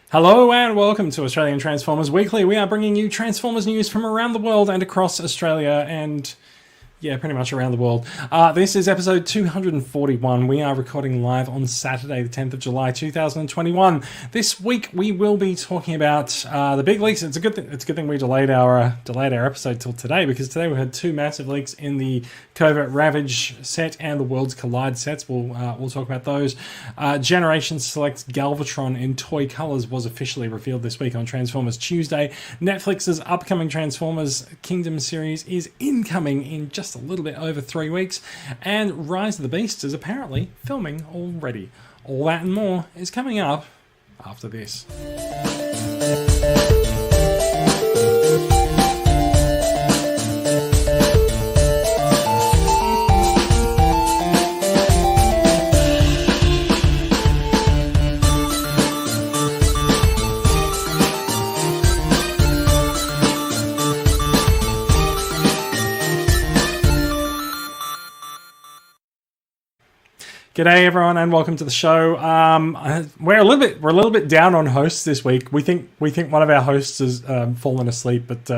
Hello and welcome to Australian Transformers Weekly. We are bringing you Transformers news from around the world and across Australia and, yeah, pretty much around the world. This is episode 241. We are recording live on Saturday, the 10th of July, 2021. This week we will be talking about the big leaks. It's a good thing we delayed our episode till today, because today we had two massive leaks in the Covert Ravage set and the Worlds Collide sets. We'll talk about those. Generations Selects Galvatron in toy colours was officially revealed this week on Transformers Tuesday. Netflix's upcoming Transformers Kingdom series is incoming in just a little bit over 3 weeks, and Rise of the Beast is apparently filming already. All that and more is coming up after this. G'day everyone and welcome to the show. We're a little bit down on hosts this week. We think one of our hosts has fallen asleep, but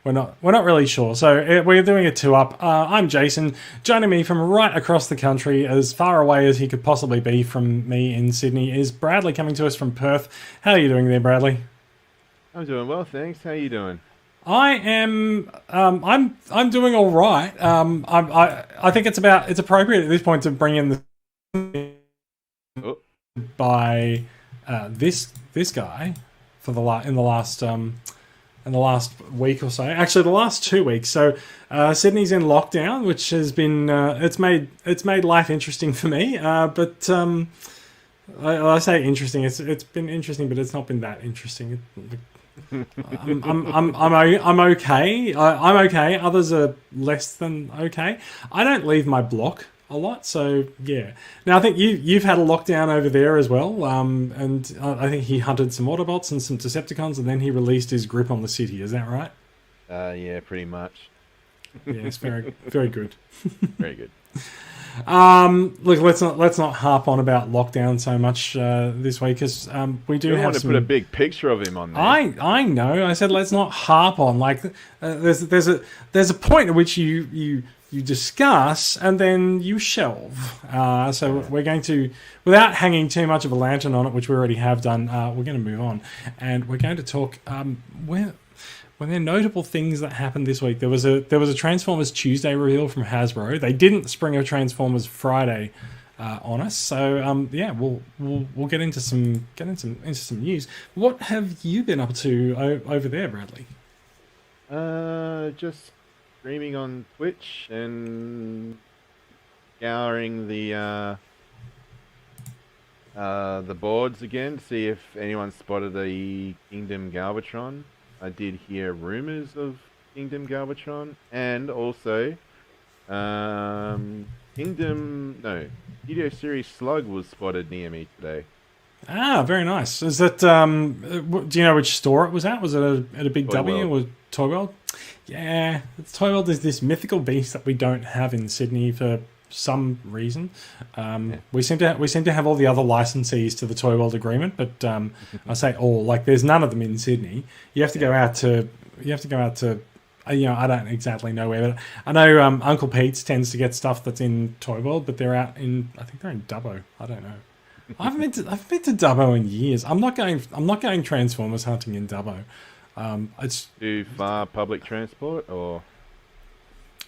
we're not really sure. So we're doing a two-up. I'm Jason. Joining me from right across the country, as far away as he could possibly be from me in Sydney, is Bradley, coming to us from Perth. How are you doing there, Bradley? I'm doing well, thanks. How are you doing? I am. I'm doing all right. I think it's appropriate at this point to bring in the by this guy for in the last week or so. Actually, the last 2 weeks. So Sydney's in lockdown, which has been it's made life interesting for me. But I say interesting. It's been interesting, but it's not been that interesting. I'm okay. I'm okay. Others are less than okay. I don't leave my block a lot, so yeah. Now I think you've had a lockdown over there as well, and I think he hunted some Autobots and some Decepticons, and then he released his grip on the city. Is that right? Yeah, pretty much. Yes, very very good. Very good. Look, let's not harp on about lockdown so much this week, because we do have want to put a big picture of him on there. I know. I said let's not harp on, like there's a point at which you discuss and then you shelve. So we're going to, without hanging too much of a lantern on it, which we already have done, we're going to move on, and we're going to talk when there are notable things that happened this week. There was a Transformers Tuesday reveal from Hasbro. They didn't spring a Transformers Friday on us, so yeah, we'll get into some news. What have you been up to over there, Bradley? Just streaming on Twitch and scouring the boards again to see if anyone spotted the Kingdom Galvatron. I did hear rumors of Kingdom Galvatron, and also Studio Series Slug was spotted near me today. Ah, very nice. Is that do you know which store it was at? Was it at a Big Toy W World. or Toy World? Yeah, Toy World is this mythical beast that we don't have in Sydney for some reason. We seem to have all the other licensees to the Toy World agreement, but I say all, like there's none of them in Sydney. You have to go out to I don't exactly know where, but I know Uncle Pete's tends to get stuff that's in Toy World, but they're out in, I think they're in Dubbo. I don't know. I've been to Dubbo in years. I'm not going Transformers hunting in Dubbo. It's Too far public transport, or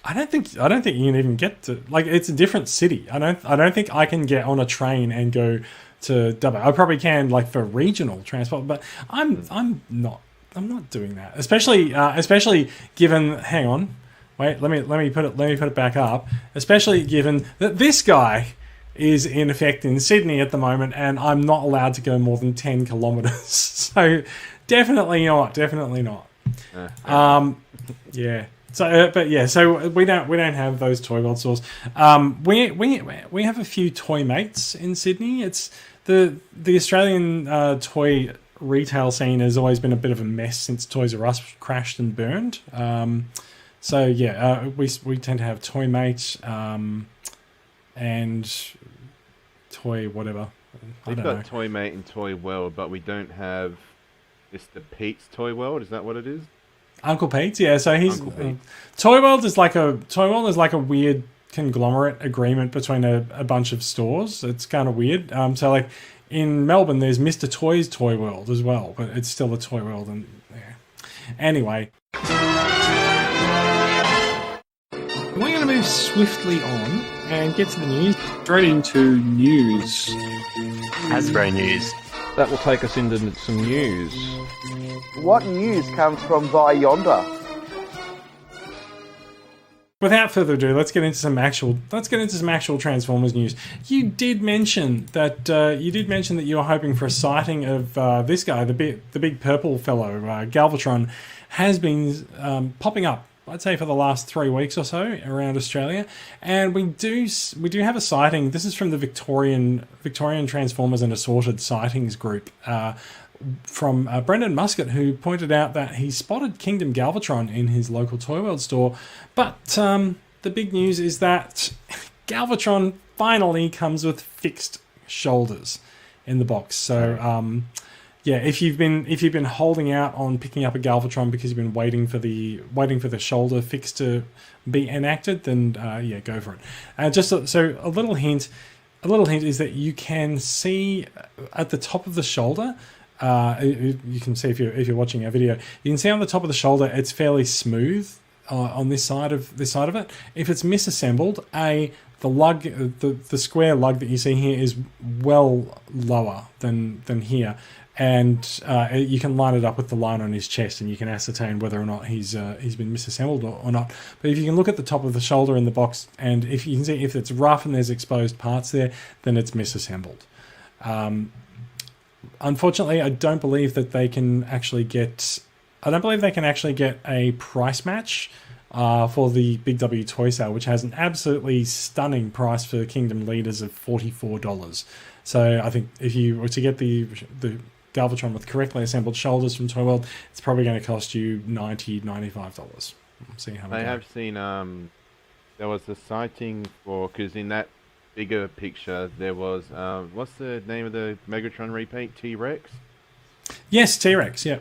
I don't think you can even get to, like, it's a different city. I don't think I can get on a train and go to Dubbo. I probably can, like, for regional transport, but I'm not doing that. Especially given, hang on. Wait, let me put it back up. Especially given that this guy is in effect in Sydney at the moment, and I'm not allowed to go more than 10 kilometers. So definitely not. Yeah. So, but yeah, so we don't have those Toy World stores. We have a few toy mates in Sydney. It's the Australian toy retail scene has always been a bit of a mess since Toys R Us crashed and burned. So yeah, we tend to have toy mates and toy whatever. I We've don't know. got Toy Mate and Toy World, but we don't have Mr. Pete's Toy World. Is that what it is? Uncle Pete's, yeah. So he's Uncle Pete. Toy World is like a weird conglomerate agreement between a bunch of stores. It's kind of weird. So like in Melbourne, there's Mr. Toy's Toy World as well, but it's still a Toy World. And yeah. Anyway, we're going to move swiftly on and get to the news. Straight into news. Hasbro news. That will take us into some news. What news comes from via yonder? Without further ado, let's get into some actual Transformers news. You did mention that you were hoping for a sighting of this guy, the big purple fellow, Galvatron, has been popping up, I'd say, for the last 3 weeks or so around Australia, and we do have a sighting. This is from the Victorian Transformers and Assorted Sightings group. From Brendan Muscat, who pointed out that he spotted Kingdom Galvatron in his local Toy World store. But the big news is that Galvatron finally comes with fixed shoulders in the box. So yeah, if you've been holding out on picking up a Galvatron because you've been waiting for the shoulder fix to be enacted, then yeah, go for it. So a little hint is that you can see at the top of the shoulder. You can see if you're watching our video, you can see on the top of the shoulder it's fairly smooth on this side of it. If it's misassembled, the lug, the square lug that you see here is well lower than here, and you can line it up with the line on his chest, and you can ascertain whether or not he's been misassembled or not. But if you can look at the top of the shoulder in the box, and if you can see if it's rough and there's exposed parts there, then it's misassembled. Unfortunately, I don't believe they can actually get a price match for the Big W toy sale, which has an absolutely stunning price for Kingdom Leaders of $44. So I think if you were to get the Galvatron with correctly assembled shoulders from Toy World, it's probably going to cost you $90, $95. See how I have seen there was a sighting for, because in that bigger picture there was what's the name of the Megatron repaint? T-Rex? Yes, T-Rex, yeah.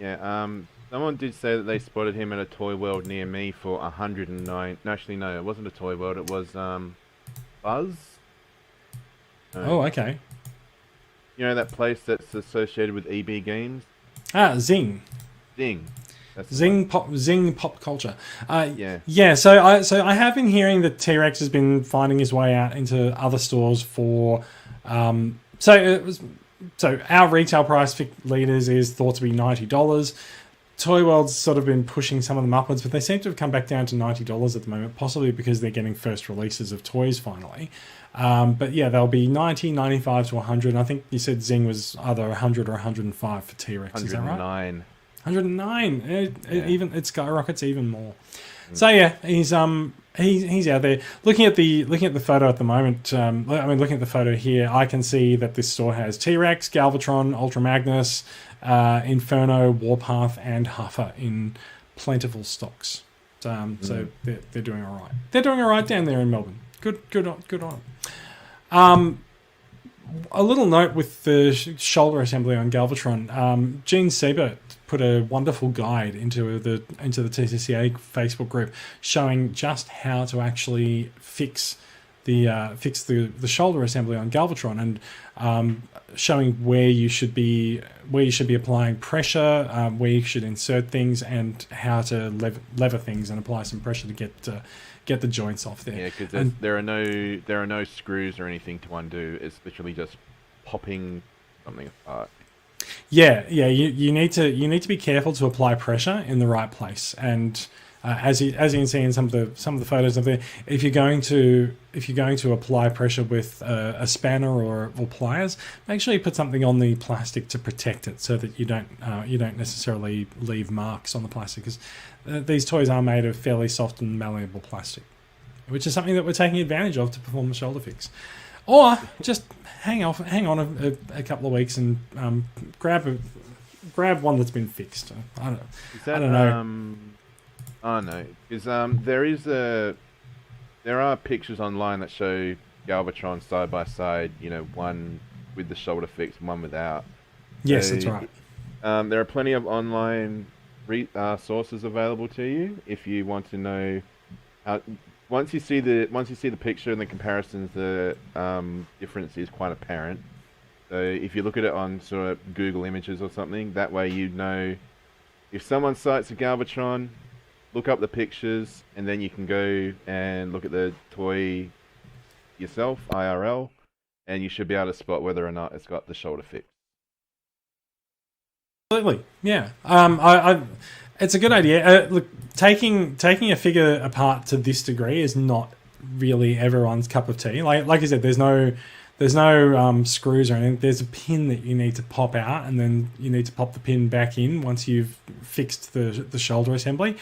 Yeah, someone did say that they spotted him at a Toy World near me for 109. No, actually no, it wasn't a Toy World, it was Buzz. Oh, okay. You know that place that's associated with EB Games? Zing. That's the Zing one. pop culture. Yeah. So I have been hearing that T-Rex has been finding his way out into other stores for. So our retail price for leaders is thought to be $90. Toy World's sort of been pushing some of them upwards, but they seem to have come back down to $90 at the moment, possibly because they're getting first releases of toys finally. But yeah, they'll be $90, $95 to $100. And I think you said Zing was either $100 or $105 for T-Rex. Is that right? $109. Even it skyrockets even more. So yeah, he's out there. Looking at the photo at the moment. Looking at the photo here, I can see that this store has T-Rex, Galvatron, Ultra Magnus, Inferno, Warpath, and Huffer in plentiful stocks. So they're doing all right. They're doing all right down there in Melbourne. Good on them. A little note with the shoulder assembly on Galvatron. Gene Siebert put a wonderful guide into the TCCA Facebook group showing just how to actually fix the shoulder assembly on Galvatron, and showing where you should be applying pressure, where you should insert things, and how to lever things and apply some pressure to get the joints off there. Yeah, because there are no screws or anything to undo. It's literally just popping something apart. Yeah. You need to be careful to apply pressure in the right place, and as you can see in some of the photos of there, if you're going to apply pressure with a spanner or pliers, make sure you put something on the plastic to protect it, so that you don't necessarily leave marks on the plastic, because these toys are made of fairly soft and malleable plastic, which is something that we're taking advantage of to perform the shoulder fix. Or just hang on a couple of weeks and grab one that's been fixed. I don't know. Oh no, because there are pictures online that show Galvatron side by side. You know, one with the shoulder fix, one without. Yes, So, that's right. There are plenty of online sources available to you if you want to know how. Once you see the picture and the comparisons, the difference is quite apparent. So if you look at it on sort of Google Images or something, that way you know if someone cites a Galvatron, look up the pictures, and then you can go and look at the toy yourself, IRL, and you should be able to spot whether or not it's got the shoulder fix. Absolutely, yeah. It's a good idea. Look, taking a figure apart to this degree is not really everyone's cup of tea. Like you said, there's no screws or anything. There's a pin that you need to pop out, and then you need to pop the pin back in once you've fixed the shoulder assembly.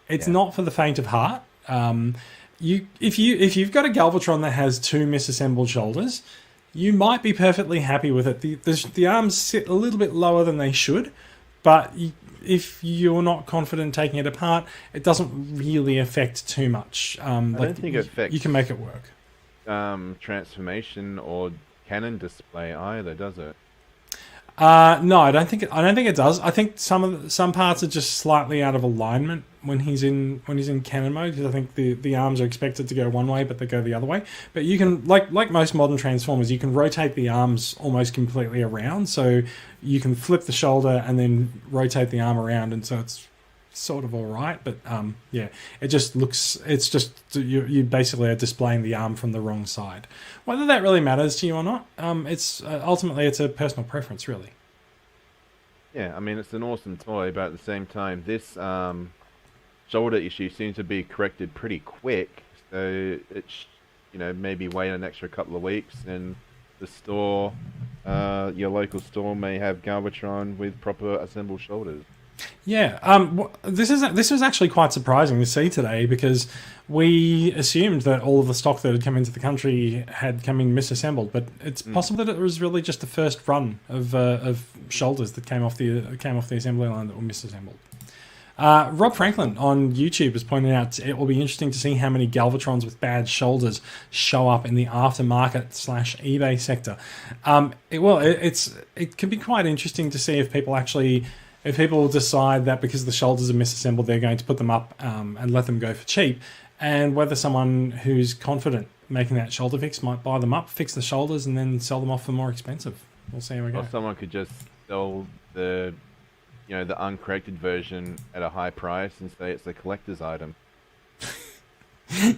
It's not for the faint of heart. If you've got a Galvatron that has two misassembled shoulders, you might be perfectly happy with it. The arms sit a little bit lower than they should, but if you're not confident taking it apart, it doesn't really affect too much. I don't think it affects. You can make it work. Transformation or Canon display either, does it? No, I don't think it does. I think some parts are just slightly out of alignment when he's in Canon mode, because I think the arms are expected to go one way, but they go the other way. But you can, like most modern Transformers, you can rotate the arms almost completely around, so you can flip the shoulder and then rotate the arm around, and so it's sort of all right. But it just looks. It's just you basically are displaying the arm from the wrong side. Whether that really matters to you or not, it's ultimately it's a personal preference, really. Yeah, I mean, it's an awesome toy, but at the same time, this shoulder issue seems to be corrected pretty quick. So it's maybe wait an extra couple of weeks, and the store, your local store, may have Galvatron with proper assembled shoulders. Yeah, this was actually quite surprising to see today, because we assumed that all of the stock that had come into the country had come in misassembled, but it's possible that it was really just the first run of shoulders that came off the assembly line that were misassembled. Rob Franklin on YouTube has pointed out it will be interesting to see how many Galvatrons with bad shoulders show up in the aftermarket / eBay sector. It can be quite interesting to see if people decide that because the shoulders are misassembled, they're going to put them up and let them go for cheap, and whether someone who's confident making that shoulder fix might buy them up, fix the shoulders, and then sell them off for more expensive. We'll see how we go. Or someone could just sell the uncorrected version at a high price and say it's a collector's item.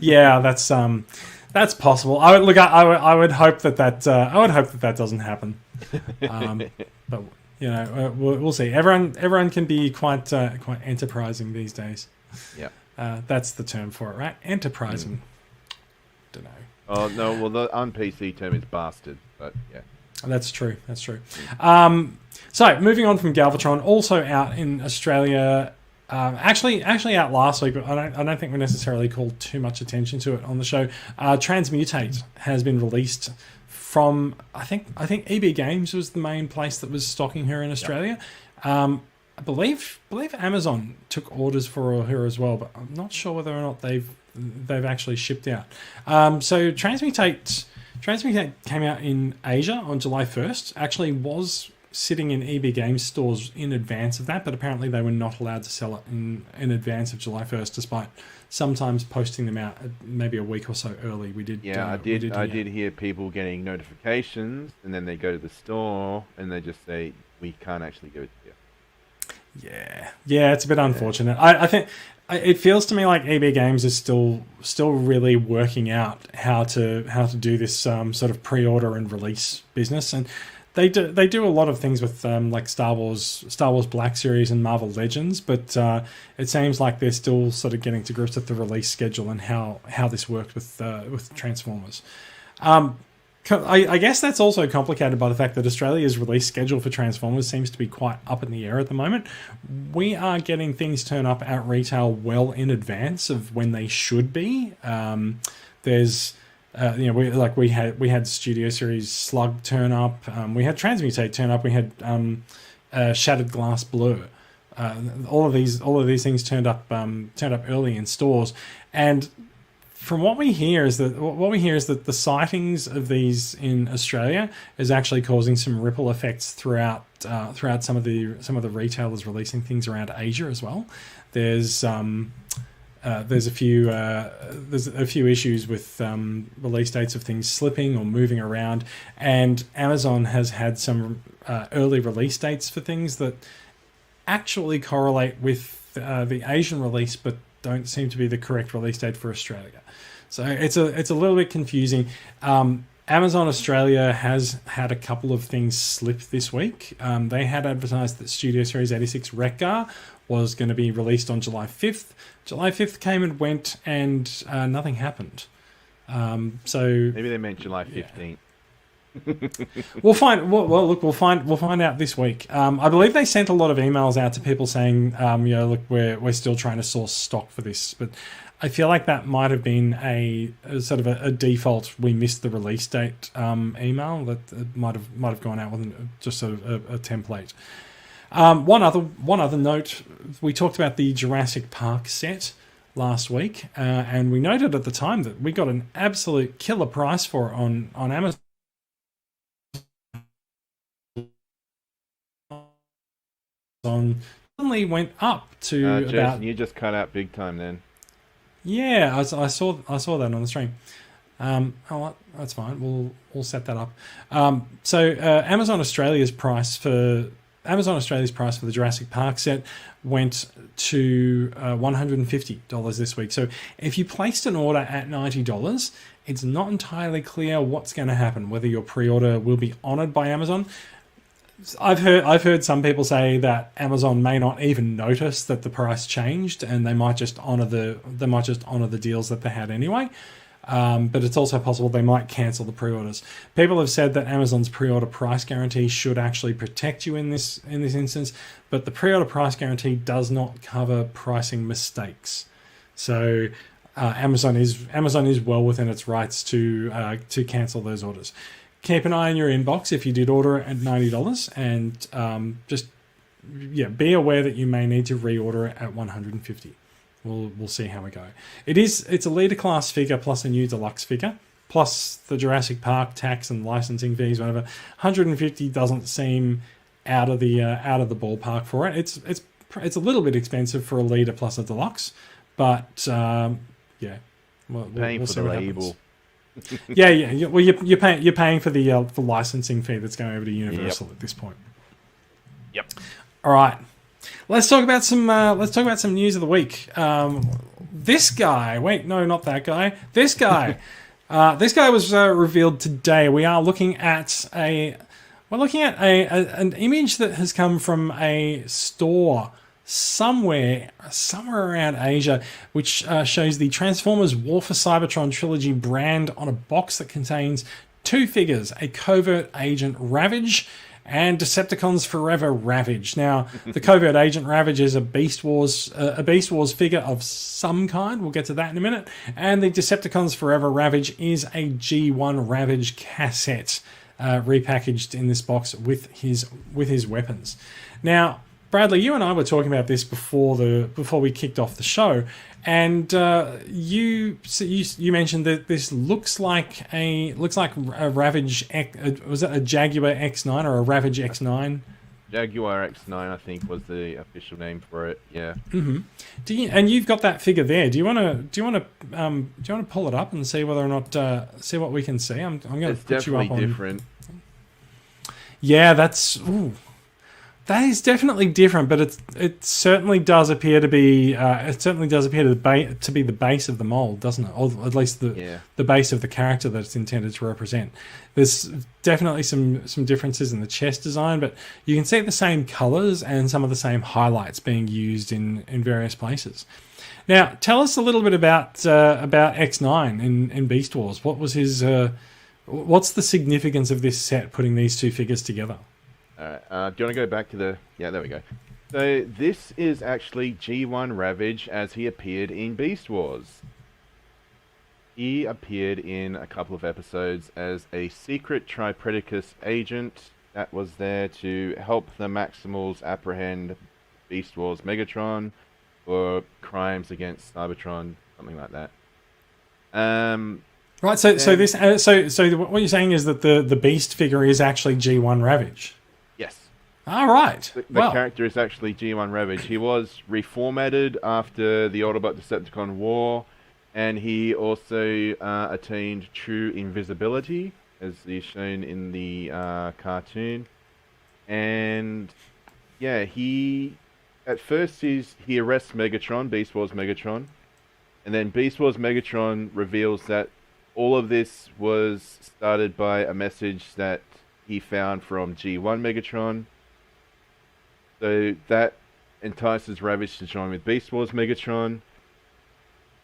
Yeah, that's possible. I would hope that doesn't happen. But we'll see. Everyone can be quite enterprising these days. Yeah, that's the term for it, right? Enterprising. Don't know. Oh no, well the un-PC term is bastard, but yeah. That's true. So moving on from Galvatron, also out in Australia. Actually out last week, but I don't think we necessarily called too much attention to it on the show. Transmutate has been released from I think EB Games was the main place that was stocking her in Australia. Yep. I believe Amazon took orders for her as well, but I'm not sure whether or not they've actually shipped out. So Transmutate came out in Asia on July 1st. Actually was sitting in EB Games stores in advance of that, but apparently they were not allowed to sell it in advance of July 1st, despite sometimes posting them out maybe a week or so early. We did. Yeah, I did hear people getting notifications, and then they go to the store and they just say, "We can't actually go to you." Yeah, it's a bit unfortunate. I think it feels to me like EB Games is still really working out how to do this sort of pre-order and release business, and they do a lot of things with like Star Wars Black Series and Marvel Legends, but it seems like they're still sort of getting to grips with the release schedule and how this works with Transformers. I guess that's also complicated by the fact that Australia's release schedule for Transformers seems to be quite up in the air at the moment. We are getting things turn up at retail well in advance of when they should be. There's we had Studio Series Slug turn up. We had Transmutate turn up. We had Shattered Glass Blur. All of these things turned up early in stores, and from what we hear is that the sightings of these in Australia is actually causing some ripple effects throughout some of the retailers releasing things around Asia as well. There's a few issues with release dates of things slipping or moving around, and Amazon has had some early release dates for things that actually correlate with the Asian release, but don't seem to be the correct release date for Australia. So it's a little bit confusing. Amazon Australia has had a couple of things slip this week. They had advertised that Studio Series 86 Rekgar was going to be released on July 5th. July 5th came and went, and nothing happened. So maybe they meant July 15th. We'll find. Well, look, we'll find out this week. I believe they sent a lot of emails out to people saying, look, we're still trying to source stock for this, but I feel like that might have been a sort of a default. We missed the release date email that might have gone out with just sort of a template. One other note: we talked about the Jurassic Park set last week, and we noted at the time that we got an absolute killer price for it on Amazon. Suddenly went up to Jason, about. you just cut out big time then. Yeah, I saw that on the stream. That's fine. We'll set that up. So Amazon Australia's price for the Jurassic Park set went to $150 this week. So if you placed an order at $90, it's not entirely clear what's going to happen, whether your pre-order will be honoured by Amazon. I've heard some people say that Amazon may not even notice that the price changed, and they might just honour the deals that they had anyway. But it's also possible they might cancel the pre-orders. People have said that Amazon's pre-order price guarantee should actually protect you in this instance, but the pre-order price guarantee does not cover pricing mistakes. So Amazon is well within its rights to cancel those orders. Keep an eye on your inbox if you did order it at $90, and be aware that you may need to reorder it at $150. We'll see how we go. It's a leader class figure plus a new deluxe figure plus the Jurassic Park tax and licensing fees, whatever. $150 doesn't seem out of the ballpark for it. It's a little bit expensive for a leader plus a deluxe, but paying we'll for see the what label. happens. Yeah. Well, you're paying for the licensing fee that's going over to Universal at this point. Yep. All right. Let's talk about some news of the week. This guy. Wait, no, not that guy. This guy. This guy was revealed today. We are looking at an image that has come from a store somewhere around Asia, which shows the Transformers War for Cybertron trilogy brand on a box that contains two figures: a Covert Agent Ravage and Decepticons Forever Ravage. Now, the Covert Agent Ravage is a Beast Wars figure of some kind. We'll get to that in a minute. And the Decepticons Forever Ravage is a G1 Ravage cassette repackaged in this box with his weapons. Now, Bradley, you and I were talking about this before we kicked off the show, and you mentioned that this looks like a Ravage. Was it a Jaguar X9 or a Ravage X9? Jaguar X9, I think, was the official name for it. Yeah. Mm-hmm. And you've got that figure there. Do you want to pull it up and see whether or not see what we can see? I'm going to put you up on. It's definitely different. Yeah, that's. Ooh. That is definitely different, but it certainly does appear to be to be the base of the mold, doesn't it? Or at least the base of the character that it's intended to represent. There's definitely some differences in the chest design, but you can see the same colours and some of the same highlights being used in various places. Now, tell us a little bit about X9 in Beast Wars. What was his? What's the significance of this set putting these two figures together? Alright, do you want to go back to the... Yeah, there we go. So, this is actually G1 Ravage as he appeared in Beast Wars. He appeared in a couple of episodes as a secret Tripredicus agent that was there to help the Maximals apprehend Beast Wars Megatron for crimes against Cybertron, something like that. Right. So what you're saying is that the Beast figure is actually G1 Ravage. Yes. All right. The character is actually G1 Ravage. He was reformatted after the Autobot Decepticon War, and he also attained true invisibility, as is shown in the cartoon. And yeah, at first he arrests Megatron, Beast Wars Megatron, and then Beast Wars Megatron reveals that all of this was started by a message that he found from G1 Megatron. So that entices Ravage to join with Beast Wars Megatron.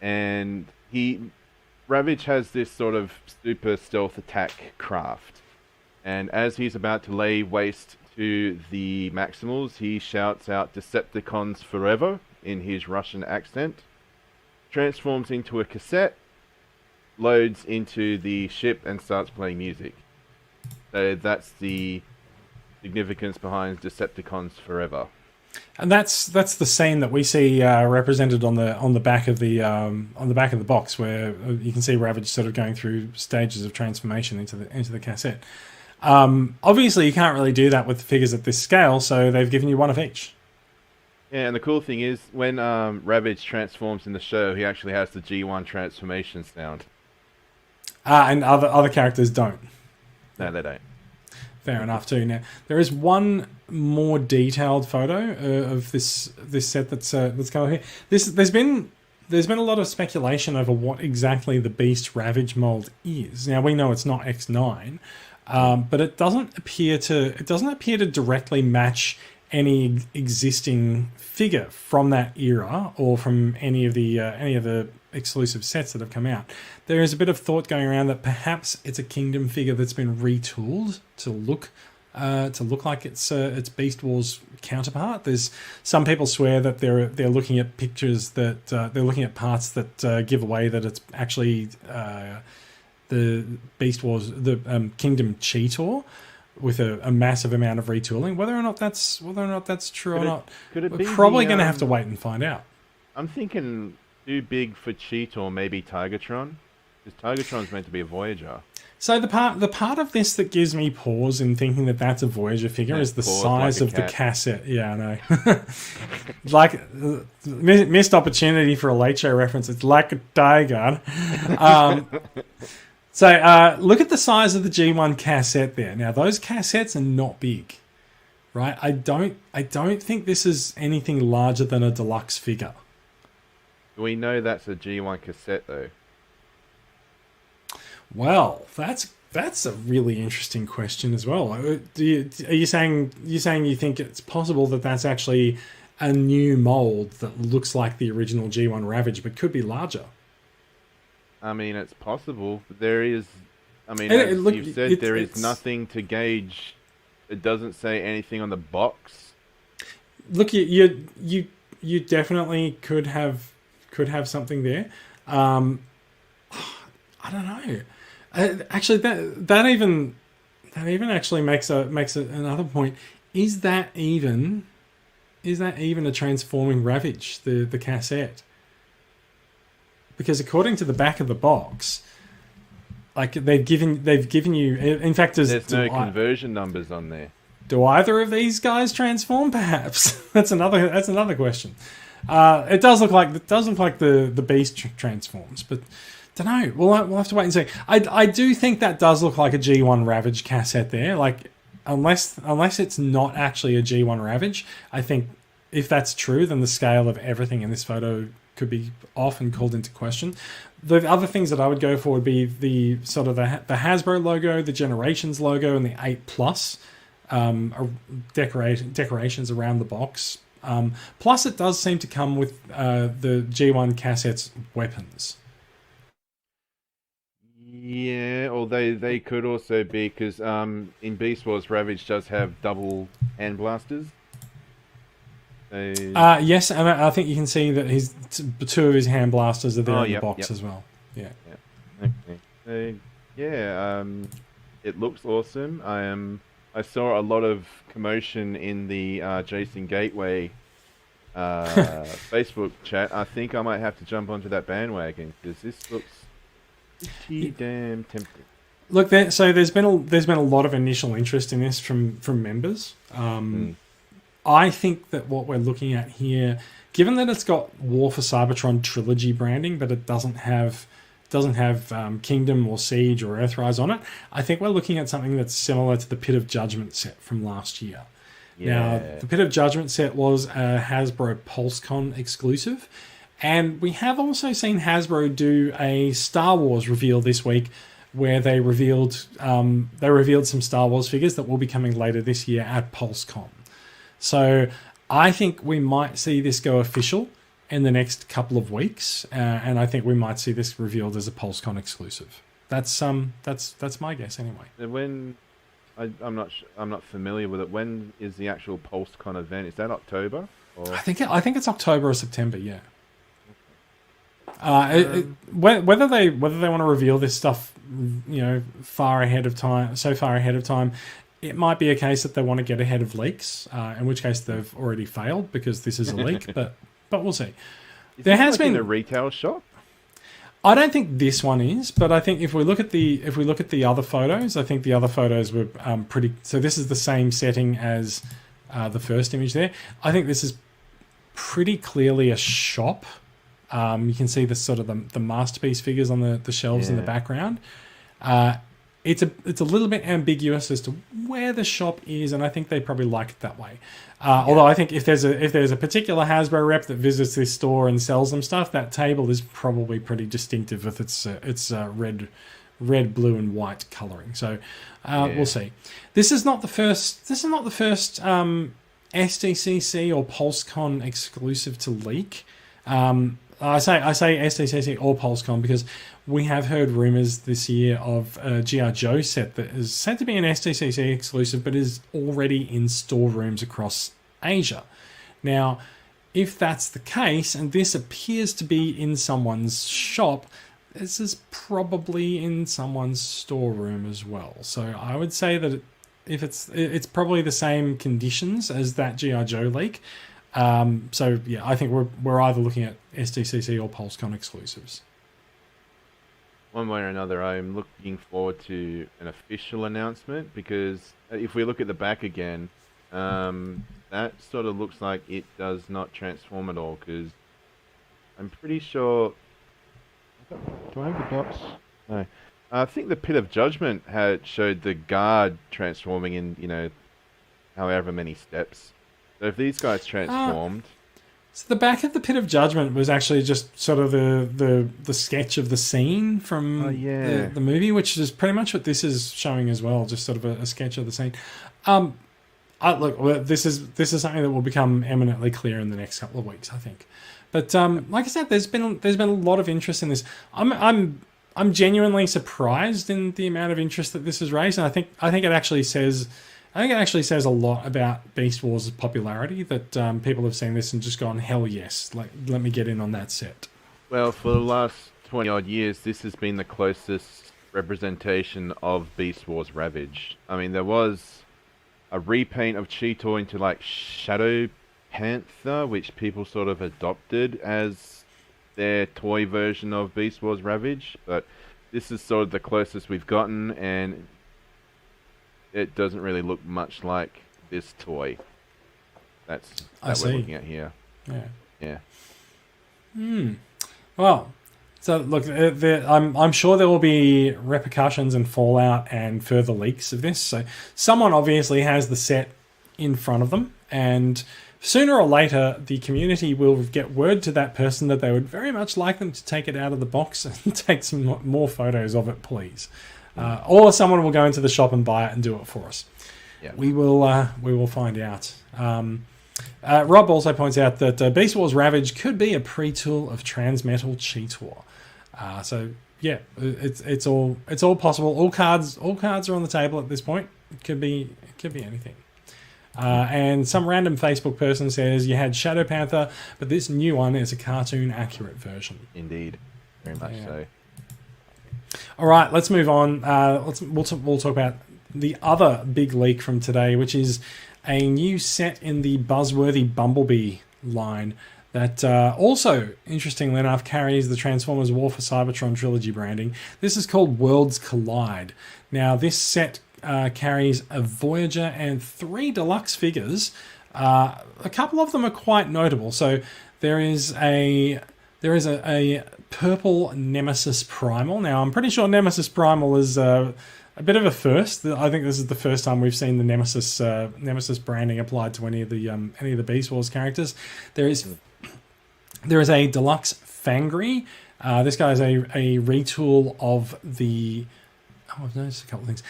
And Ravage has this sort of super stealth attack craft. And as he's about to lay waste to the Maximals, he shouts out Decepticons forever in his Russian accent, transforms into a cassette, loads into the ship and starts playing music. So that's the significance behind Decepticons forever. And that's the scene that we see represented on the back of the box, where you can see Ravage sort of going through stages of transformation into the cassette. Obviously, you can't really do that with figures at this scale, so they've given you one of each. Yeah, and the cool thing is, when Ravage transforms in the show, he actually has the G1 transformation sound. And other characters don't. No, they don't. Fair enough too. Now there is one more detailed photo of this set that's come up here. There's been a lot of speculation over what exactly the Beast Ravage mold is. Now we know it's not X9, but it doesn't appear to directly match any existing figure from that era or from any of the exclusive sets that have come out. There is a bit of thought going around that perhaps it's a Kingdom figure that's been retooled to look like it's Beast Wars counterpart. There's some people swear that they're looking at pictures that they're looking at parts that give away that it's actually the Beast Wars, the Kingdom Cheetor, with a massive amount of retooling. Whether or not that's true or not, we're probably going to have to wait and find out. I'm thinking too big for Cheetor, maybe Tigatron, because Tigatron's meant to be a Voyager. So the part of this that gives me pause in thinking that that's a Voyager figure is the size of the cassette. Yeah, I know. Like missed opportunity for a Late Show reference. It's like a tiger. So look at the size of the G1 cassette there. Now those cassettes are not big, right? I don't think this is anything larger than a deluxe figure. We know that's a G1 cassette though. Well, that's a really interesting question as well. Are you saying you think it's possible that that's actually a new mold that looks like the original G1 Ravage but could be larger? I mean, it's possible. But there is, I mean, as you've said, there is nothing to gauge. It doesn't say anything on the box. Look, you definitely could have something there. I don't know. Actually, that even actually makes another point. Is that even a transforming Ravage, the cassette? Because according to the back of the box, like they've given you. In fact, there's no conversion numbers on there. Do either of these guys transform? Perhaps that's another question. It does look like the Beast transforms, but. Don't know. We'll have to wait and see. I do think that does look like a G1 Ravage cassette there. Like, unless it's not actually a G1 Ravage, I think if that's true, then the scale of everything in this photo could be often called into question. The other things that I would go for would be the sort of the Hasbro logo, the Generations logo, and the 8+ decorations around the box. Plus, it does seem to come with the G1 cassette's weapons. Yeah, or they could also be, because in Beast Wars, Ravage does have double hand blasters. Yes, and I think you can see that two of his hand blasters are there in the box as well. Yeah. Okay. It looks awesome. I saw a lot of commotion in the Jason Gateway Facebook chat. I think I might have to jump onto that bandwagon, because this looks Pretty damn tempting. Look, there's been a lot of initial interest in this from members. I think that what we're looking at here, given that it's got War for Cybertron trilogy branding, but it doesn't have Kingdom or Siege or Earthrise on it, I think we're looking at something that's similar to the Pit of Judgment set from last year. Yeah. Now, the Pit of Judgment set was a Hasbro PulseCon exclusive, and we have also seen Hasbro do a Star Wars reveal this week, where they revealed some Star Wars figures that will be coming later this year at PulseCon. So I think we might see this go official in the next couple of weeks, and I think we might see this revealed as a PulseCon exclusive. That's my guess anyway. When I'm not familiar with it. When is the actual PulseCon event? Is that October? Or? I think it's October or September. Yeah. Whether they want to reveal this stuff, far ahead of time, it might be a case that they want to get ahead of leaks, in which case they've already failed because this is a leak. But we'll see. There has been a retail shop. I don't think this one is, but I think if we look at the other photos, I think the other photos were pretty. So this is the same setting as the first image there. I think this is pretty clearly a shop. You can see the sort of the masterpiece figures on the shelves in the background. It's a little bit ambiguous as to where the shop is, and I think they probably like it that way. Although I think if there's a particular Hasbro rep that visits this store and sells them stuff, that table is probably pretty distinctive with its red, blue, and white coloring. So we'll see. This is not the first. SDCC or PulseCon exclusive to leak. I say SDCC or PulseCon because we have heard rumors this year of a G.I. Joe set that is said to be an SDCC exclusive but is already in storerooms across Asia. Now, if that's the case, and this appears to be in someone's shop, this is probably in someone's storeroom as well. So I would say that if it's probably the same conditions as that G.I. Joe leak. So yeah, I think we're either looking at SDCC or PulseCon exclusives. One way or another, I'm looking forward to an official announcement because if we look at the back again, that sort of looks like it does not transform at all because I'm pretty sure. Do I have the box? No. I think the Pit of Judgment showed the guard transforming in, however many steps. So if these guys transformed... So the back of the Pit of Judgment was actually just sort of the sketch of the scene from the movie, which is pretty much what this is showing as well, just sort of a sketch of the scene. Look, this is something that will become eminently clear in the next couple of weeks, I think. But like I said, there's been a lot of interest in this. I'm genuinely surprised in the amount of interest that this has raised, and I think it actually says a lot about Beast Wars' popularity that people have seen this and just gone, hell yes, let me get in on that set. Well, for the last 20 odd years, this has been the closest representation of Beast Wars Ravage. I mean, there was a repaint of Cheetor into Shadow Panther, which people sort of adopted as their toy version of Beast Wars Ravage, but this is sort of the closest we've gotten, and it doesn't really look much like this toy. That we're looking at here. Yeah. Well, so look, I'm sure there will be repercussions and fallout and further leaks of this. So someone obviously has the set in front of them, and sooner or later, the community will get word to that person that they would very much like them to take it out of the box and take some more photos of it, please. Or someone will go into the shop and buy it and do it for us. Yeah. We will find out. Rob also points out that Beast Wars Ravage could be a pre-tool of Transmetal Cheetor. So yeah, it's all possible. All cards are on the table at this point. It could be anything. And some random Facebook person says you had Shadow Panther, but this new one is a cartoon accurate version. Indeed, very much so. All right, let's move on. We'll talk about the other big leak from today, which is a new set in the buzzworthy Bumblebee line that also, interestingly enough, carries the Transformers War for Cybertron trilogy branding. This is called Worlds Collide. Now, this set carries a Voyager and 3 deluxe figures. A couple of them are quite notable. So there is a purple Nemesis Primal. Now, I'm pretty sure Nemesis Primal is a bit of a first. I think this is the first time we've seen the Nemesis branding applied to any of the Beast Wars characters. There is a deluxe Fangry. This guy is a retool of the. Oh, I've noticed a couple of things.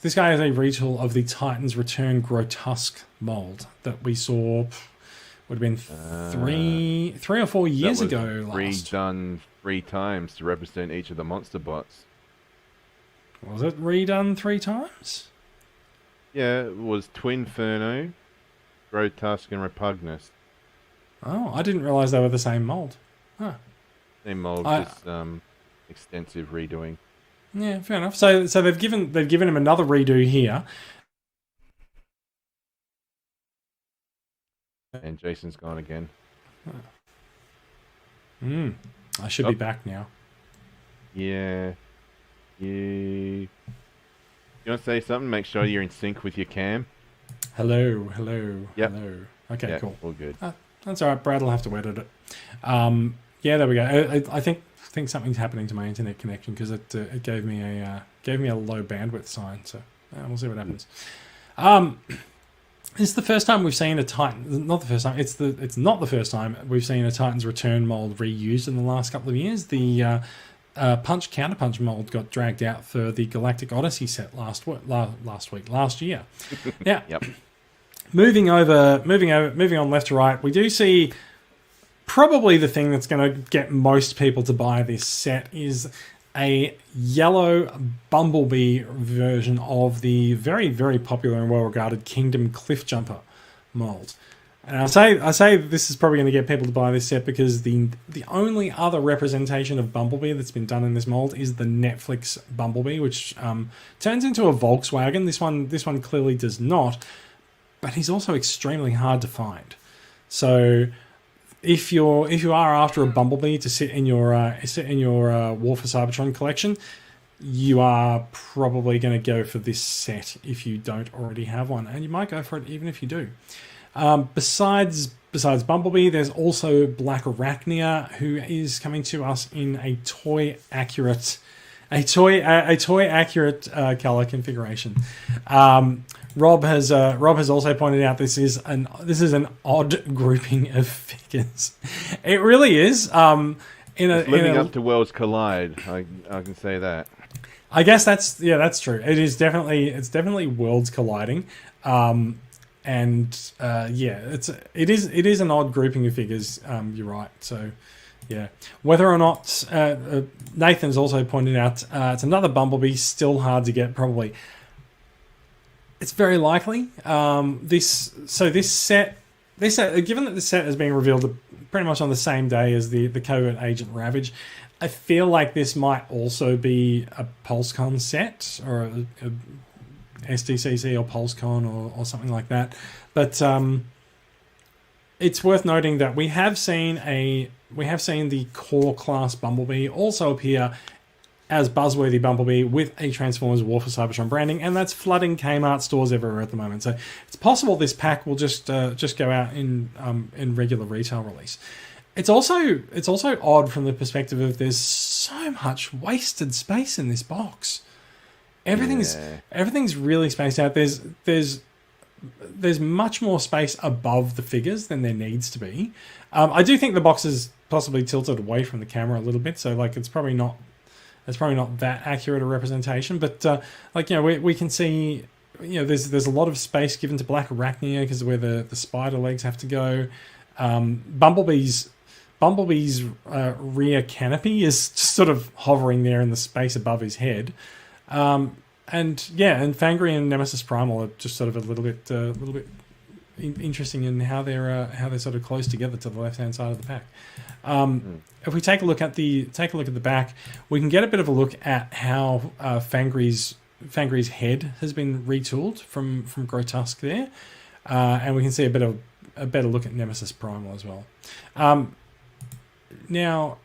This guy is a retool of the Titans Return Grotesque mold that we saw. Would have been three or 4 years ago. Redone 3 times to represent each of the monster bots. Was it redone 3 times? Yeah, it was Twinferno, Grotesque, and Repugnus. Oh, I didn't realise they were the same mold. Huh. Same mold, just extensive redoing. Yeah, fair enough. So they've given him another redo here. And Jason's gone again. I should be back now. Yeah. You want to say something? Make sure you're in sync with your cam. Hello. Yep. Hello. Okay, Yeah, cool. all good. That's all right. Brad will have to edit it. Yeah, there we go. I think something's happening to my internet connection because it gave me a low bandwidth sign. So we'll see what happens. It's the first time we've seen a Titan. Not the first time. It's not the first time we've seen a Titans Return mold reused in the last couple of years. The Punch Counterpunch mold got dragged out for the Galactic Odyssey set last year. Yeah. Yep. Moving on left to right, we do see probably the thing that's going to get most people to buy this set is a yellow Bumblebee version of the very, very popular and well-regarded Kingdom Cliffjumper mold. And I say this is probably going to get people to buy this set because the only other representation of Bumblebee that's been done in this mold is the Netflix Bumblebee, which turns into a Volkswagen. This one clearly does not, but he's also extremely hard to find. So if you are after a Bumblebee to sit in your War for Cybertron collection, you are probably going to go for this set if you don't already have one, and you might go for it even if you do. Besides Bumblebee, there's also Black Arachnia, who is coming to us in a toy accurate color configuration. Rob has also pointed out this is an odd grouping of figures. It really is. Living up to Worlds Collide, I can say that. I guess that's true. It is definitely worlds colliding. It is an odd grouping of figures. You're right. So, yeah. Whether or not Nathan's also pointed out it's another Bumblebee, still hard to get. Probably, it's very likely. This set, given that the set is being revealed pretty much on the same day as the Covert Agent Ravage, I feel like this might also be a PulseCon set or a SDCC or PulseCon or something like that. But it's worth noting that we have seen the core class Bumblebee also appear as Buzzworthy Bumblebee with a Transformers War for Cybertron branding, and that's flooding Kmart stores everywhere at the moment. So it's possible this pack will just go out in regular retail release. It's also odd from the perspective of there's so much wasted space in this box. Everything's really spaced out. There's much more space above the figures than there needs to be. I do think the box is possibly tilted away from the camera a little bit, so it's probably not that accurate a representation. But we can see there's a lot of space given to Black Arachnia because of where the spider legs have to go. Bumblebee's rear canopy is just sort of hovering there in the space above his head. And Fangry and Nemesis Primal are just sort of a little bit interesting in how they're sort of close together to the left hand side of the pack. If we take a look at the back, we can get a bit of a look at how Fangry's head has been retooled from Grotesque there, and we can see a bit of a better look at Nemesis Primal as well. Now,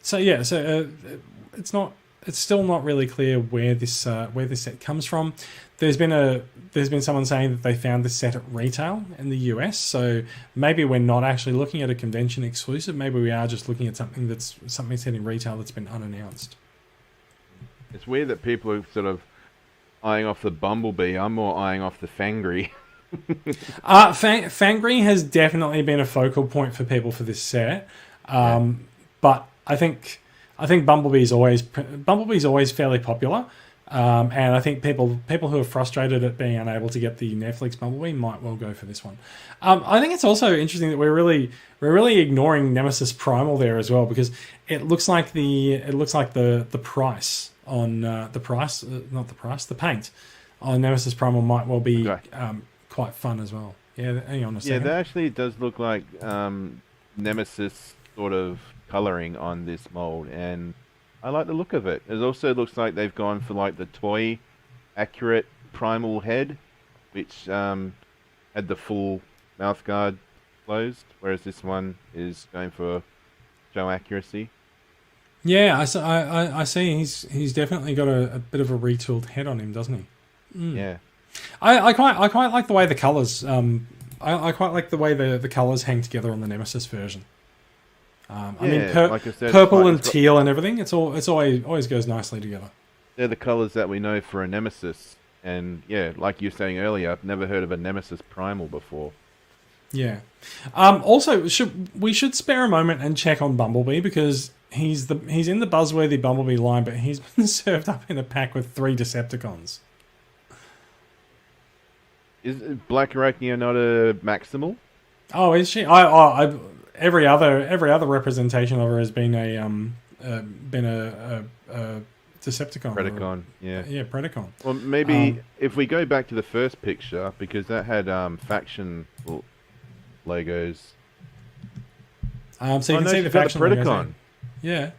it's still not really clear where this set comes from. There's been someone saying that they found this set at retail in the US, so maybe we're not actually looking at a convention exclusive. Maybe we are just looking at something set in retail that's been unannounced. It's weird that people are sort of eyeing off the Bumblebee. I'm more eyeing off the Fangry. Fangry has definitely been a focal point for people for this set, but I think Bumblebee's always fairly popular, and I think people who are frustrated at being unable to get the Netflix Bumblebee might well go for this one. I think it's also interesting that we're really ignoring Nemesis Primal there as well, because it looks like the price on the paint on Nemesis Primal might well be quite fun as well. Yeah, hang on a second. Yeah, that actually does look like Nemesis sort of colouring on this mold, and I like the look of it. It also looks like they've gone for like the toy accurate Primal head, which had the full mouth guard closed, whereas this one is going for show accuracy. Yeah, I see. He's definitely got a bit of a retooled head on him, doesn't he? Yeah. I quite like the way the colours. I quite like the way the colours hang together on the Nemesis version. I mean, like I said, purple and teal and everything. It's always goes nicely together. They're the colours that we know for a Nemesis, and yeah, like you were saying earlier, I've never heard of a Nemesis Primal before. Yeah. Also, we should spare a moment and check on Bumblebee, because he's in the buzzworthy Bumblebee line, but he's been served up in a pack with 3 Decepticons. Is Black Arachnia not a Maximal? Oh, is she? Every other representation of her has been a Decepticon. Predacon, yeah. Yeah, Predacon. Well, maybe if we go back to the first picture, because that had faction logos. So you can see the faction got the Predacon. logos. Yeah.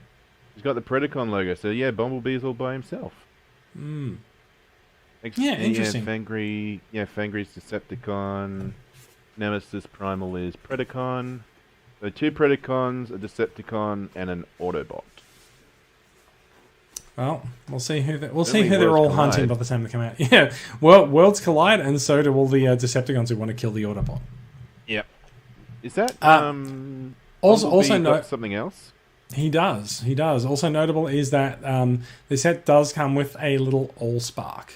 He's got the Predacon logo, so yeah, Bumblebee's all by himself. Yeah, interesting. Fangry's Decepticon. Nemesis Primal is Predacon. So 2 Predacons, a Decepticon, and an Autobot. Well, we'll see who they're all hunting by the time they come out. Yeah, worlds collide, and so do all the Decepticons who want to kill the Autobot. Yep. Is that also note something else? He does. Also notable is that the set does come with a little Allspark,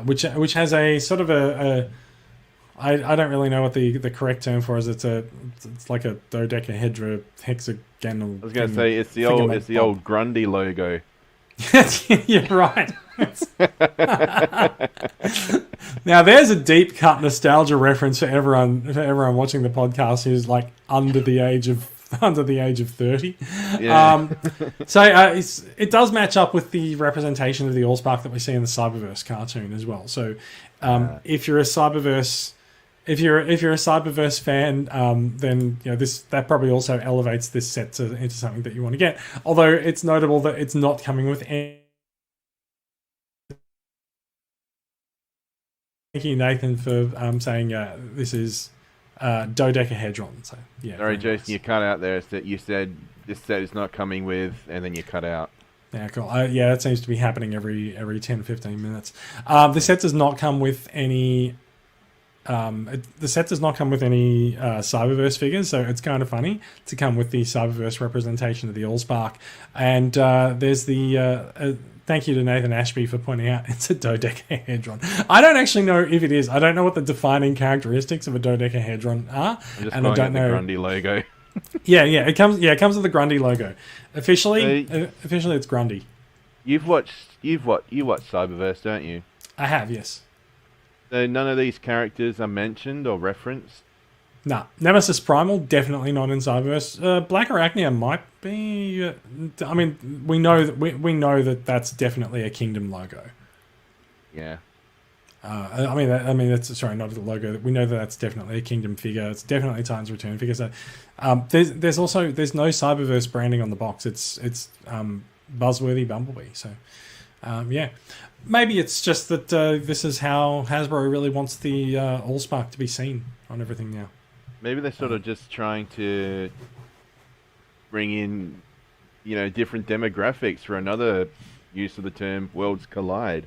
which has a sort of I don't really know what the correct term for it is. It's like a dodecahedra hexagonal. I was going to say it's the old Grundy logo. You're right. Now there's a deep cut nostalgia reference for everyone watching the podcast who's like under the age of 30. Yeah. It does match up with the representation of the Allspark that we see in the Cyberverse cartoon as well. So if you're a Cyberverse fan, then that probably also elevates this set into something that you want to get. Although it's notable that it's not coming with any. Thank you, Nathan, for saying this is dodecahedron. So yeah. Sorry, Jason, you cut out there. You said this set is not coming with, and then you cut out. Yeah, cool. That seems to be happening every 10-15 minutes. The set does not come with any. Cyberverse figures, so it's kind of funny to come with the Cyberverse representation of the Allspark. And there's the thank you to Nathan Ashby for pointing out it's a dodecahedron. I don't actually know if it is. I don't know what the defining characteristics of a dodecahedron are, and I don't know the Grundy logo. yeah, it comes with the Grundy logo. Officially, it's Grundy. You watch Cyberverse, don't you? I have, yes. So none of these characters are mentioned or referenced? Nah. Nemesis Primal, definitely not in Cyberverse. Black Arachnia might be. I mean, we know that that's definitely a Kingdom logo. Yeah. I mean that's sorry, not a logo. We know that that's definitely a Kingdom figure. It's definitely Titan's Return figure. So there's no Cyberverse branding on the box. It's buzzworthy Bumblebee. So Yeah. Maybe it's just that this is how Hasbro really wants the Allspark to be seen on everything now. Maybe they're sort of just trying to bring in, different demographics for another use of the term worlds collide.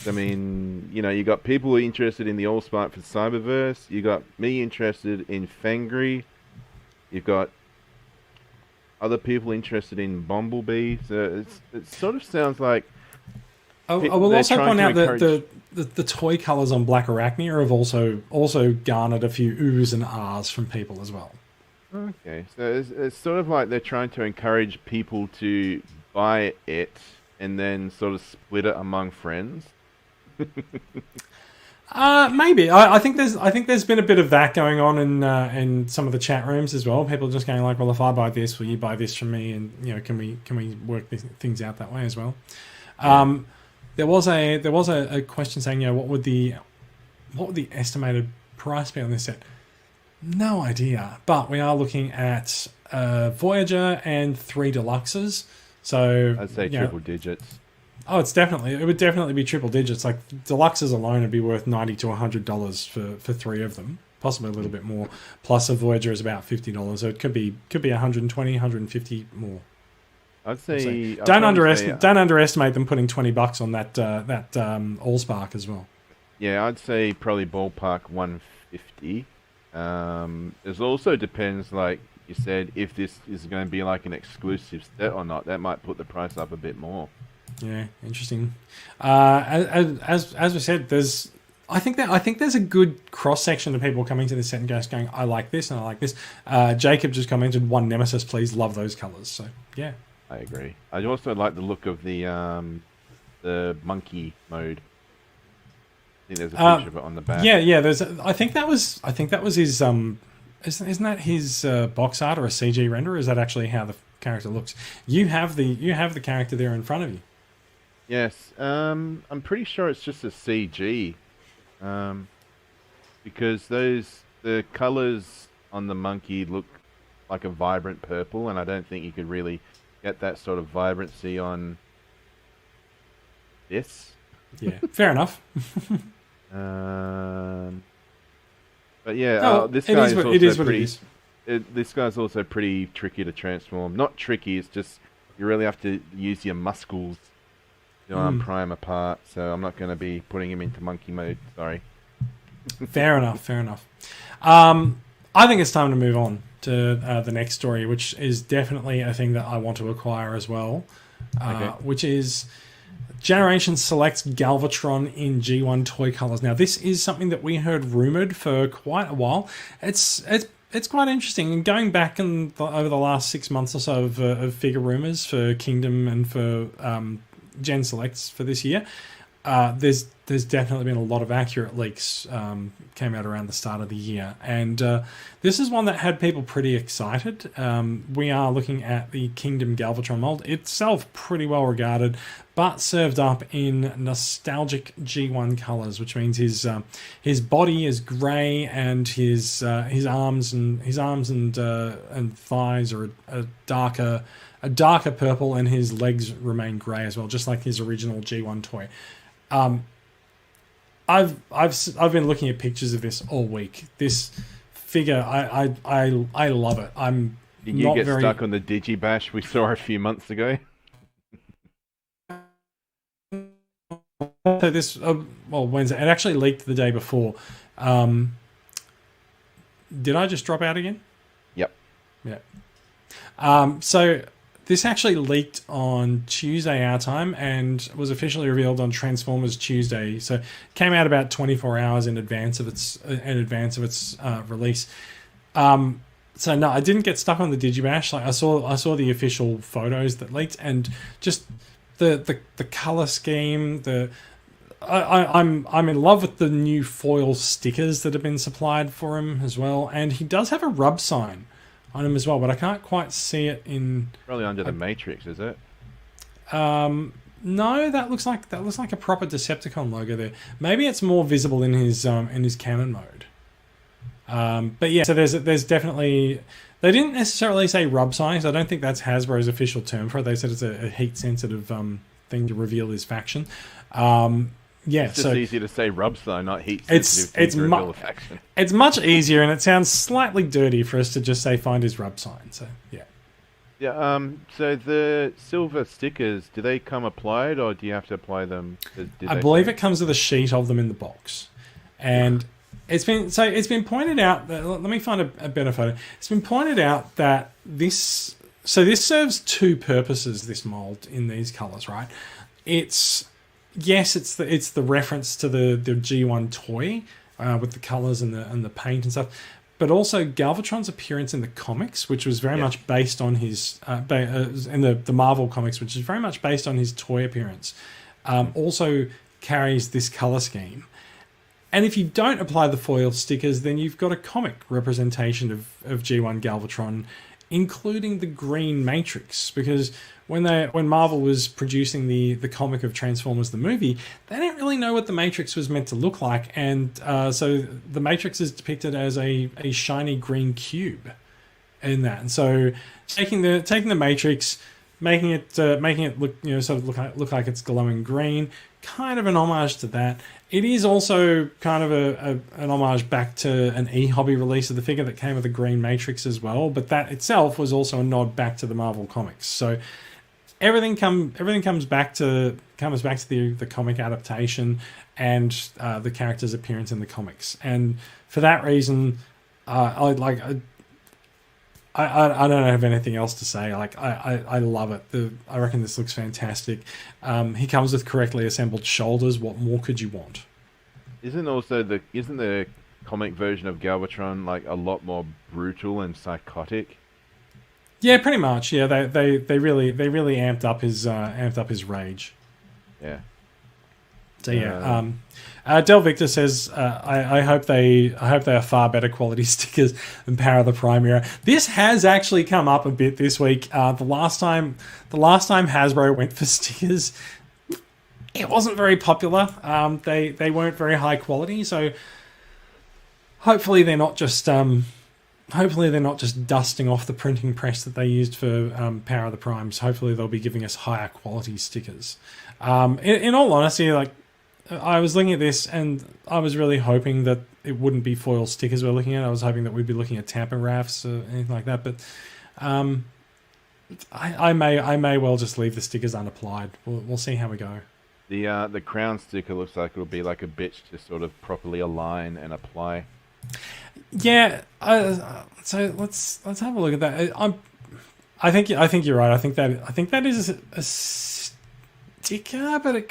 I mean, you got people interested in the Allspark for Cyberverse. You got me interested in Fangry. You've got other people interested in Bumblebee. So it sort of sounds like. I will also point out that the toy colours on Black Arachnia have also garnered a few oohs and ahs from people as well. Okay, so it's sort of like they're trying to encourage people to buy it and then sort of split it among friends. Maybe. I think there's been a bit of that going on in some of the chat rooms as well. People just going like, well, if I buy this, will you buy this from me? And can we work things out that way as well? There was a question saying, what would the estimated price be on this set? No idea, but we are looking at Voyager and 3 Deluxes. So I'd say triple digits. Oh, it would definitely be triple digits. Like Deluxes alone would be worth $90 to $100 for 3 of them, possibly a little bit more. Plus a Voyager is about $50, so it could be 120, 150 more. I'd say don't underestimate them putting $20 on that Allspark as well. Yeah, I'd say probably ballpark 150. It also depends, like you said, if this is going to be like an exclusive set or not. That might put the price up a bit more. Yeah, interesting. As we said, I think there's a good cross section of people coming to this set and just going, I like this and I like this. Jacob just commented, "One Nemesis, please. Love those colours." So yeah. I agree. I also like the look of the monkey mode. I think there's a picture of it on the back. Yeah. I think that was his. Isn't that his box art or a CG render? Or is that actually how the character looks? You have the character there in front of you. Yes. I'm pretty sure it's just a CG. Because the colours on the monkey look like a vibrant purple, and I don't think you could really get that sort of vibrancy on this. Yeah, fair enough. But yeah, this guy this guy's also pretty tricky to transform. Not tricky, it's just you really have to use your muscles to pry him apart. So I'm not going to be putting him into monkey mode. Sorry. Fair enough. I think it's time to move on to the next story, which is definitely a thing that I want to acquire as well, which is Generations Selects Galvatron in G1 toy colors. Now, this is something that we heard rumored for quite a while. It's quite interesting. And going back over the last 6 months or so of figure rumors for Kingdom and for Gen Selects for this year, there's definitely been a lot of accurate leaks came out around the start of the year, and this is one that had people pretty excited. We are looking at the Kingdom Galvatron mold itself, pretty well regarded, but served up in nostalgic G1 colors, which means his body is grey and his arms and thighs are a darker purple, and his legs remain grey as well, just like his original G1 toy. I've been looking at pictures of this all week. This figure, I love it. Did you get stuck on the Digibash we saw a few months ago? So this, Wednesday. It actually leaked the day before. Did I just drop out again? Yep. Yeah. So this actually leaked on Tuesday our time and was officially revealed on Transformers Tuesday. So it came out about 24 hours in advance of its release. So no, I didn't get stuck on the Digibash. Like I saw the official photos that leaked, and just the color scheme. I'm in love with the new foil stickers that have been supplied for him as well, and he does have a rub sign on him as well, but I can't quite see it in. Probably under the Matrix, is it? No, that looks like a proper Decepticon logo there. Maybe it's more visible in his canon mode. But yeah, so there's definitely. They didn't necessarily say rub sign, so I don't think that's Hasbro's official term for it. They said it's a heat sensitive thing to reveal his faction. Yeah, it's just easier to say rub sign, not heat. It's much easier, and it sounds slightly dirty for us to just say find his rub sign. So yeah. Yeah. So the silver stickers, do they come applied, or do you have to apply them? I believe it comes with a sheet of them in the box, and it's been pointed out that, let me find a better photo. It's been pointed out that this serves two purposes. This mold in these colors, right? It's the reference to the G1 toy with the colors and the paint and stuff, but also Galvatron's appearance in the comics, which was very much based on his in the Marvel comics, which is very much based on his toy appearance. Also carries this color scheme. And if you don't apply the foil stickers, then you've got a comic representation of G1 Galvatron, including the green matrix, because when Marvel was producing the comic of Transformers the movie, they didn't really know what the matrix was meant to look like, and so the matrix is depicted as a shiny green cube in that. And so taking the matrix, making it look, sort of look like it's glowing green, kind of an homage to that. It is also kind of an homage back to an E-Hobby release of the figure that came with a green matrix as well, but that itself was also a nod back to the Marvel comics. So everything comes back to the comic adaptation and the character's appearance in the comics. And for that reason, I don't have anything else to say. I love it. I reckon this looks fantastic. He comes with correctly assembled shoulders. What more could you want? Isn't the comic version of Galvatron like a lot more brutal and psychotic? Yeah, pretty much. Yeah, they really amped up his rage. Yeah. So yeah, Del Victor says, I hope they are far better quality stickers than Power of the Prime era. This has actually come up a bit this week. The last time Hasbro went for stickers, it wasn't very popular. They weren't very high quality. So hopefully they're not just dusting off the printing press that they used for Power of the Primes. Hopefully they'll be giving us higher quality stickers. In all honesty, I was looking at this and I was really hoping that it wouldn't be foil stickers we're looking at. I was hoping that we'd be looking at tamper rafts or anything like that. But I may well just leave the stickers unapplied. We'll see how we go. The crown sticker looks like it'll be like a bitch to sort of properly align and apply. Yeah. So let's have a look at that. I think you're right. I think that is a sticker, but it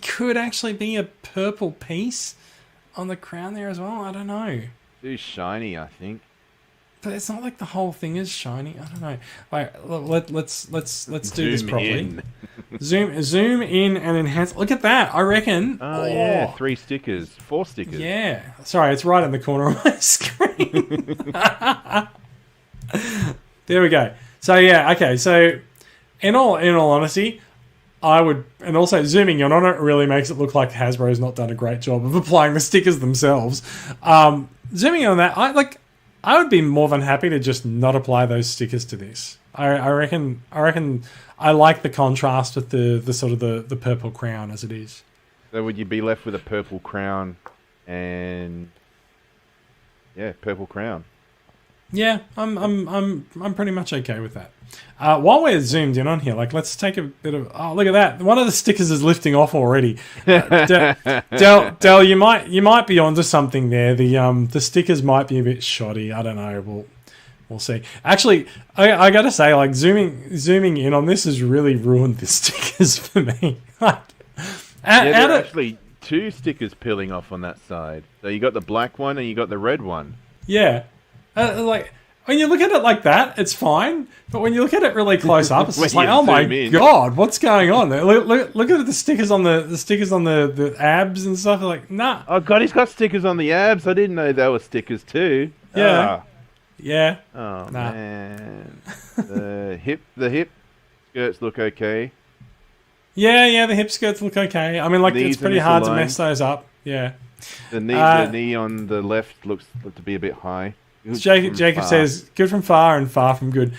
could actually be a purple piece on the crown there as well. I don't know. Too shiny, I think. But it's not like the whole thing is shiny. I don't know. Right, let's do this properly. Zoom in and enhance. Look at that. I reckon. Oh yeah, 4 stickers. Yeah. Sorry, it's right in the corner of my screen. There we go. So yeah, okay. So in all honesty, I would, and also zooming in on it really makes it look like Hasbro's not done a great job of applying the stickers themselves. Zooming in on that, I would be more than happy to just not apply those stickers to this. I reckon I like the contrast with the sort of the purple crown as it is. So would you be left with a purple crown and purple crown? Yeah, I'm pretty much okay with that. While we're zoomed in on here, let's take a bit of. Oh, look at that! One of the stickers is lifting off already. Del, you might be onto something there. The stickers might be a bit shoddy. I don't know. We'll see. Actually, I gotta say, zooming in on this has really ruined the stickers for me. There are actually 2 stickers peeling off on that side. So you got the black one and you got the red one. Yeah. When you look at it like that, it's fine. But when you look at it really close up, it's just like, oh my god, what's going on there? Look at the stickers on the abs and stuff. Like, nah. Oh god, he's got stickers on the abs. I didn't know they were stickers too. Yeah. Yeah. Oh man. The hip skirts look okay. Yeah, the hip skirts look okay. I mean, it's pretty hard to mess those up. Yeah. The knee on the left looks to be a bit high. Jacob says, good from far and far from good.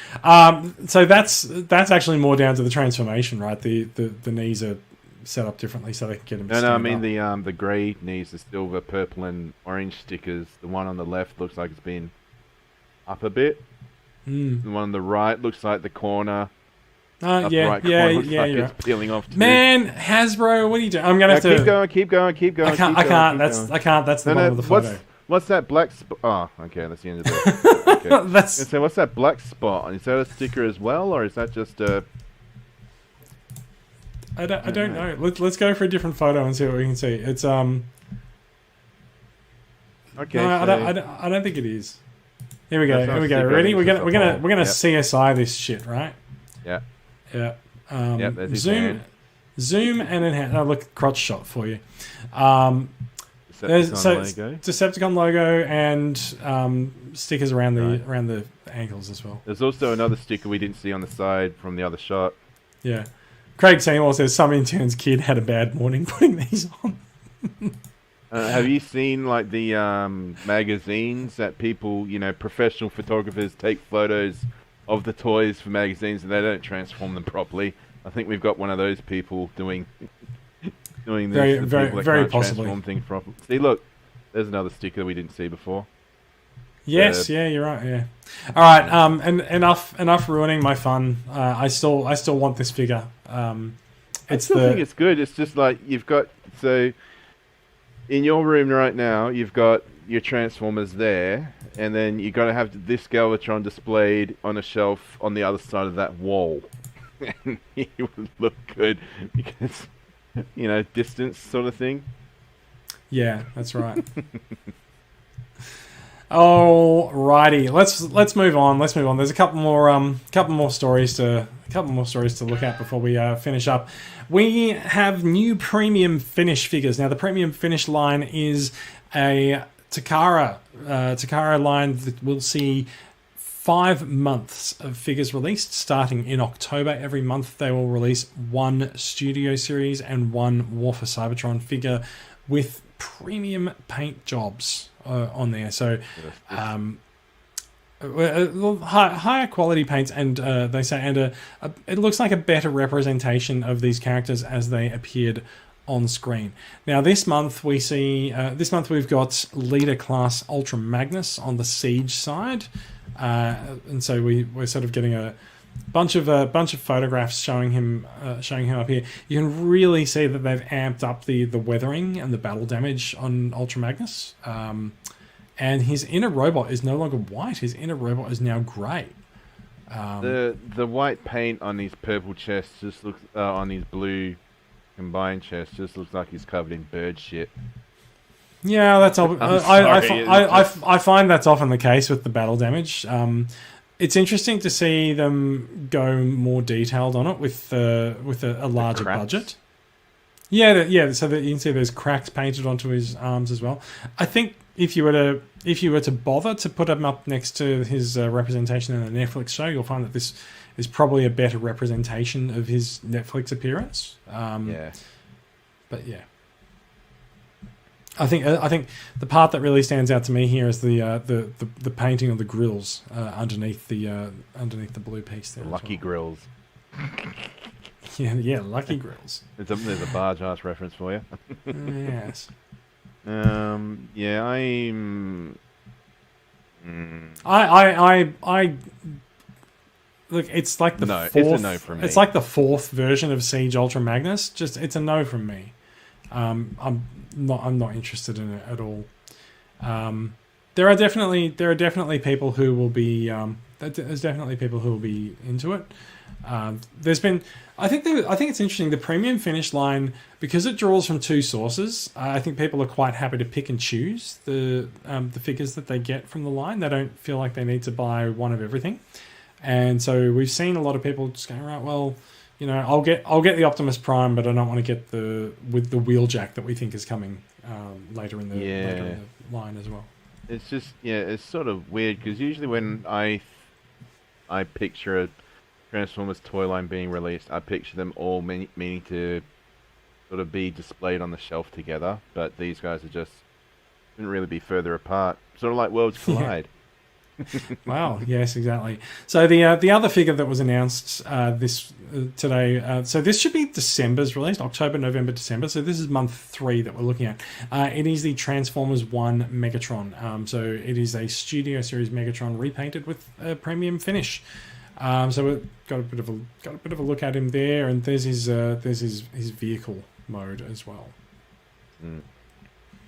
So that's actually more down to the transformation, right? The knees are set up differently so they can get him to stand I mean up. the grey knees, the silver, purple and orange stickers. The one on the left looks like it's been up a bit. The one on the right looks like the corner. Corner looks like it's peeling off too. Man, Hasbro, what are you doing? I'm gonna have to keep going. I can't. That's the bottom of the photo. What's that black spot? Oh, okay, that's the end of it. Okay. So what's that black spot? Is that a sticker as well, or is that just a... I don't know. Let's go for a different photo and see what we can see. It's Okay. No, I don't think it is. Here we go. Ready? We're gonna CSI this shit, right? Yeah. Yeah. There's his hand. Zoom and enhance. Look, crotch shot for you. Decepticon logo and stickers around the ankles as well. There's also another sticker we didn't see on the side from the other shot. Yeah. Craig Seymour says some intern's kid had a bad morning putting these on. Have you seen like the magazines that people, professional photographers take photos of the toys for magazines and they don't transform them properly? I think we've got one of those people doing this. Very possibly. Transform things properly. See, look, there's another sticker we didn't see before. Yes, you're right. Yeah. All right. And enough ruining my fun. I still want this figure. I think it's good. It's just like you've got in your room right now, you've got your Transformers there, and then you got to have this Galvatron displayed on a shelf on the other side of that wall. And it would look good because, distance sort of thing. Yeah, that's right. Alrighty, let's move on. There's a couple more stories to look at before we finish up. We have new premium finish figures. Now, the premium finish line is a Takara line that will see 5 months of figures released starting in October. Every month they will release one Studio Series and one War for Cybertron figure with premium paint jobs on there. So higher quality paints, and they say, and it looks like a better representation of these characters as they appeared on screen. Now this month we've got Leader Class Ultra Magnus on the Siege side, and so we're sort of getting a bunch of photographs showing him up here. You can really see that they've amped up the weathering and the battle damage on Ultra Magnus. And his inner robot is no longer white. His inner robot is now grey. The white paint on his purple chest just looks on his blue combined chest just looks like he's covered in bird shit. Yeah, that's I find that's often the case with the battle damage. It's interesting to see them go more detailed on it with a larger budget. Yeah. So that you can see there's cracks painted onto his arms as well. I think if you were to bother to put him up next to his representation in a Netflix show, you'll find that this is probably a better representation of his Netflix appearance. But yeah, I think the part that really stands out to me here is the painting of the grills underneath the blue piece there. Lucky grills. Yeah, Lucky Grills. There's a barge ass reference for you. Yes. I look. It's like the fourth. It's a no from me. It's like the fourth version of Siege Ultra Magnus. It's a no from me. I'm not interested in it at all. There are definitely people who will be. There's definitely people who will be into it. There's been. I think it's interesting. The premium finish line, because it draws from two sources, I think people are quite happy to pick and choose the figures that they get from the line. They don't feel like they need to buy one of everything, and so we've seen a lot of people just going, right, well, I'll get the Optimus Prime, but I don't want to get the Wheeljack that we think is coming later in the line as well. It's just it's sort of weird because usually when I picture a Transformers toy line being released, I picture them all meaning to sort of be displayed on the shelf together, but these guys are just couldn't really be further apart. Sort of like Worlds Collide. Wow. Yes, exactly. So the other figure that was announced today. So this should be December's release, October, November, December. So this is month 3 that we're looking at. It is the Transformers 1 Megatron. So it is a Studio Series Megatron repainted with a premium finish. So we've got a bit of a look at him there, and there's his vehicle mode as well.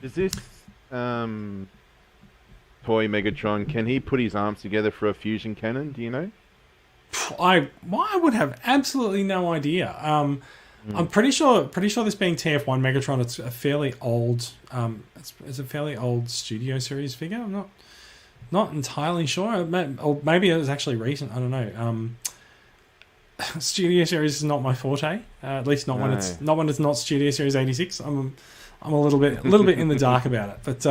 Is this toy Megatron? Can he put his arms together for a fusion cannon? Do you know? I would have absolutely no idea. I'm pretty sure this being TF1 Megatron, it's a fairly old it's a fairly old Studio Series figure. I'm not entirely sure. Or maybe it was actually recent. I don't know. Studio Series is not my forte. At least not when it's not Studio Series 86. I'm a little bit in the dark about it. But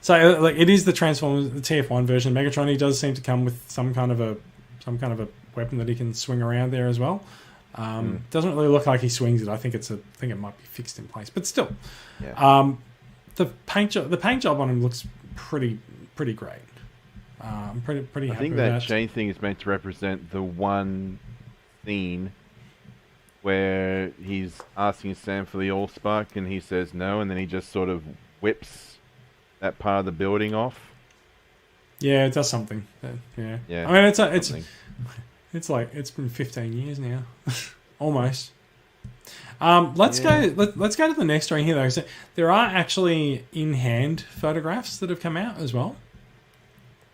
so like, it is the Transformers, the TF1 version of Megatron. He does seem to come with some kind of a weapon that he can swing around there as well. Doesn't really look like he swings it. I think it might be fixed in place, but still, the paint job on him looks pretty great. I'm pretty happy. I think with that chain thing is meant to represent the one scene where he's asking Sam for the Allspark and he says no, and then he just sort of whips that part of the building off. Yeah, it does something. Yeah. I mean, it's like it's been 15 years now, almost. Let's go to the next story here though. So there are actually in-hand photographs that have come out as well.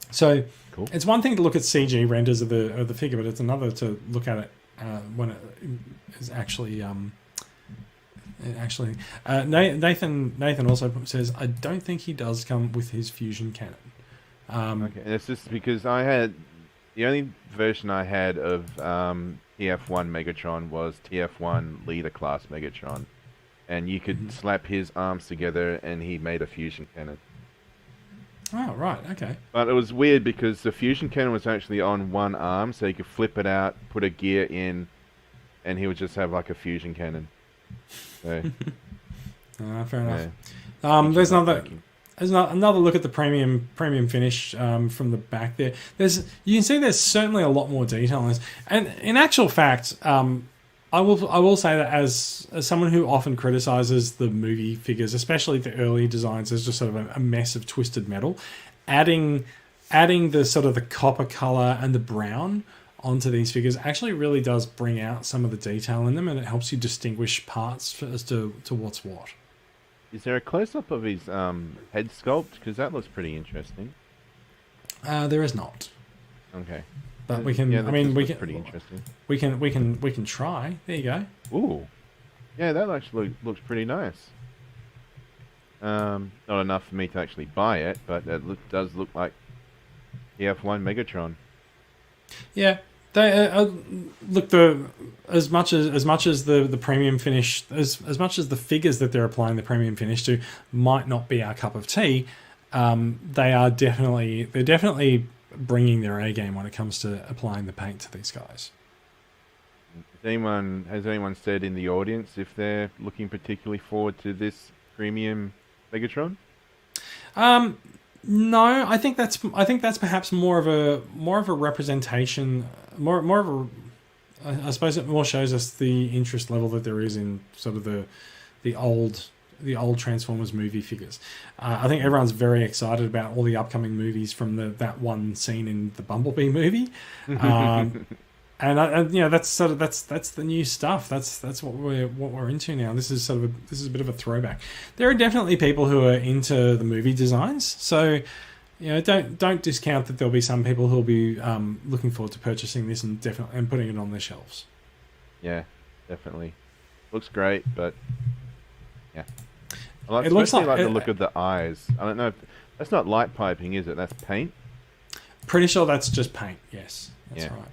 So cool. It's one thing to look at CG renders of the figure, but it's another to look at it when it is actually. Nathan also says, I don't think he does come with his fusion cannon. Okay, and it's just because the only version I had of TF1 Megatron was TF1 Leader Class Megatron, and you could slap his arms together and he made a fusion cannon. Oh, right, okay. But it was weird because the fusion cannon was actually on one arm, so you could flip it out, put a gear in, and he would just have like a fusion cannon. So, fair enough. There's another look at the premium finish from the back there. You can see there's certainly a lot more detail on this. And in actual fact, I will say that as someone who often criticizes the movie figures, especially the early designs, as just sort of a mess of twisted metal, adding the sort of the copper color and the brown onto these figures actually really does bring out some of the detail in them, and it helps you distinguish parts as to what's what. Is there a close-up of his head sculpt? Because that looks pretty interesting. There is not. Okay. But we can. I mean, we can. Pretty interesting. We can try. There you go. Ooh, yeah, that actually looks pretty nice. Not enough for me to actually buy it, but it does look like TF1 Megatron. Yeah, they look as much as the premium finish, as much as the figures that they're applying the premium finish to might not be our cup of tea. They're definitely bringing their A game when it comes to applying the paint to these guys. Has anyone said in the audience if they're looking particularly forward to this premium Megatron? No, I think that's perhaps more of a representation, more of a. I suppose it more shows us the interest level that there is in sort of the old Transformers movie figures. I think everyone's very excited about all the upcoming movies from that one scene in the Bumblebee movie, and you know that's the new stuff. That's what we're into now. This is a bit of a throwback. There are definitely people who are into the movie designs, so you know don't discount that there'll be some people who'll be looking forward to purchasing this and putting it on their shelves. Yeah, definitely looks great, but yeah. It looks like the look of the eyes. I don't know if that's not light piping, is it? That's paint. Pretty sure that's just paint. Yes, that's right.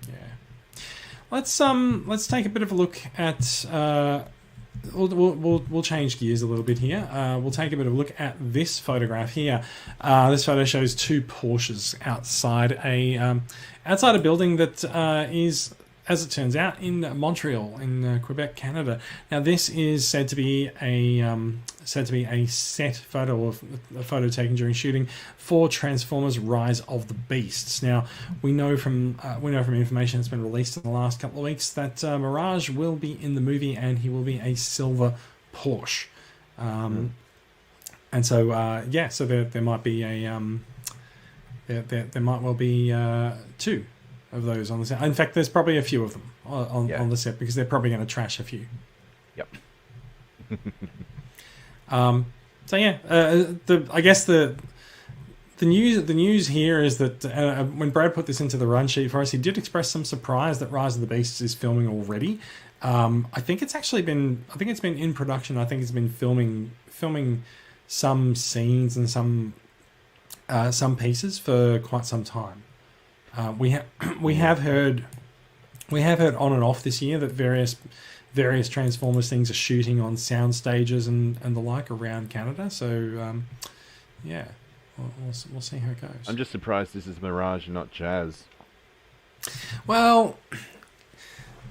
Yeah. Let's take a bit of a look at. We'll change gears a little bit here. We'll take a bit of a look at this photograph here. This photo shows two Porsches outside a building that is as it turns out, in Montreal, in Quebec, Canada. Now, this is said to be a set photo of a photo taken during shooting for Transformers: Rise of the Beasts. Now, we know from information that's been released in the last couple of weeks that Mirage will be in the movie, and he will be a silver Porsche. And so, so there might be there might well be 2 of those on the set. In fact, there's probably a few of them on the set because they're probably going to trash a few. Yep. I guess the news here is that when Brad put this into the run sheet for us, he did express some surprise that Rise of the Beasts is filming already. I think it's been in production. I think it's been filming some scenes and some pieces for quite some time. We have heard on and off this year that various Transformers things are shooting on sound stages and the like around Canada. So we'll see how it goes. I'm just surprised this is Mirage and not Jazz. Well,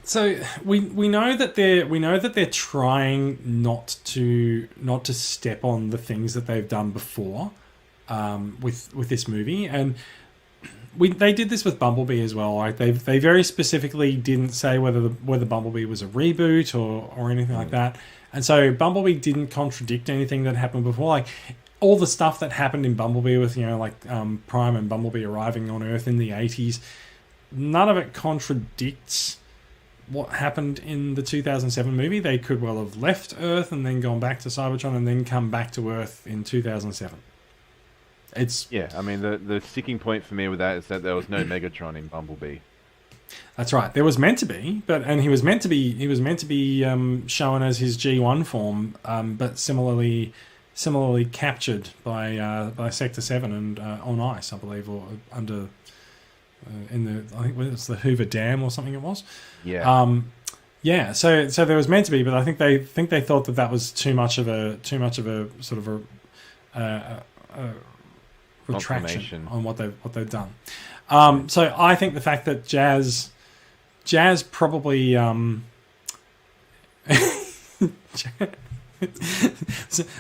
so we know that they're trying not to step on the things that they've done before with this movie, and they did this with Bumblebee as well. Like they very specifically didn't say whether Bumblebee was a reboot or anything like that, and so Bumblebee didn't contradict anything that happened before. Like all the stuff that happened in Bumblebee with Prime and Bumblebee arriving on Earth in the 80s, none of it contradicts what happened in the 2007 movie. They could well have left Earth and then gone back to Cybertron and then come back to Earth in 2007. I mean, the sticking point for me with that is that there was no Megatron in Bumblebee. That's right. There was meant to be, and he was meant to be shown as his G1 form, but similarly captured by Sector 7 and on ice, I believe, or under I think it was the Hoover Dam or something. It was. Yeah. So there was meant to be, but I think they thought that was too much of a sort of a retraction on what they've done. So I think the fact that Jazz probably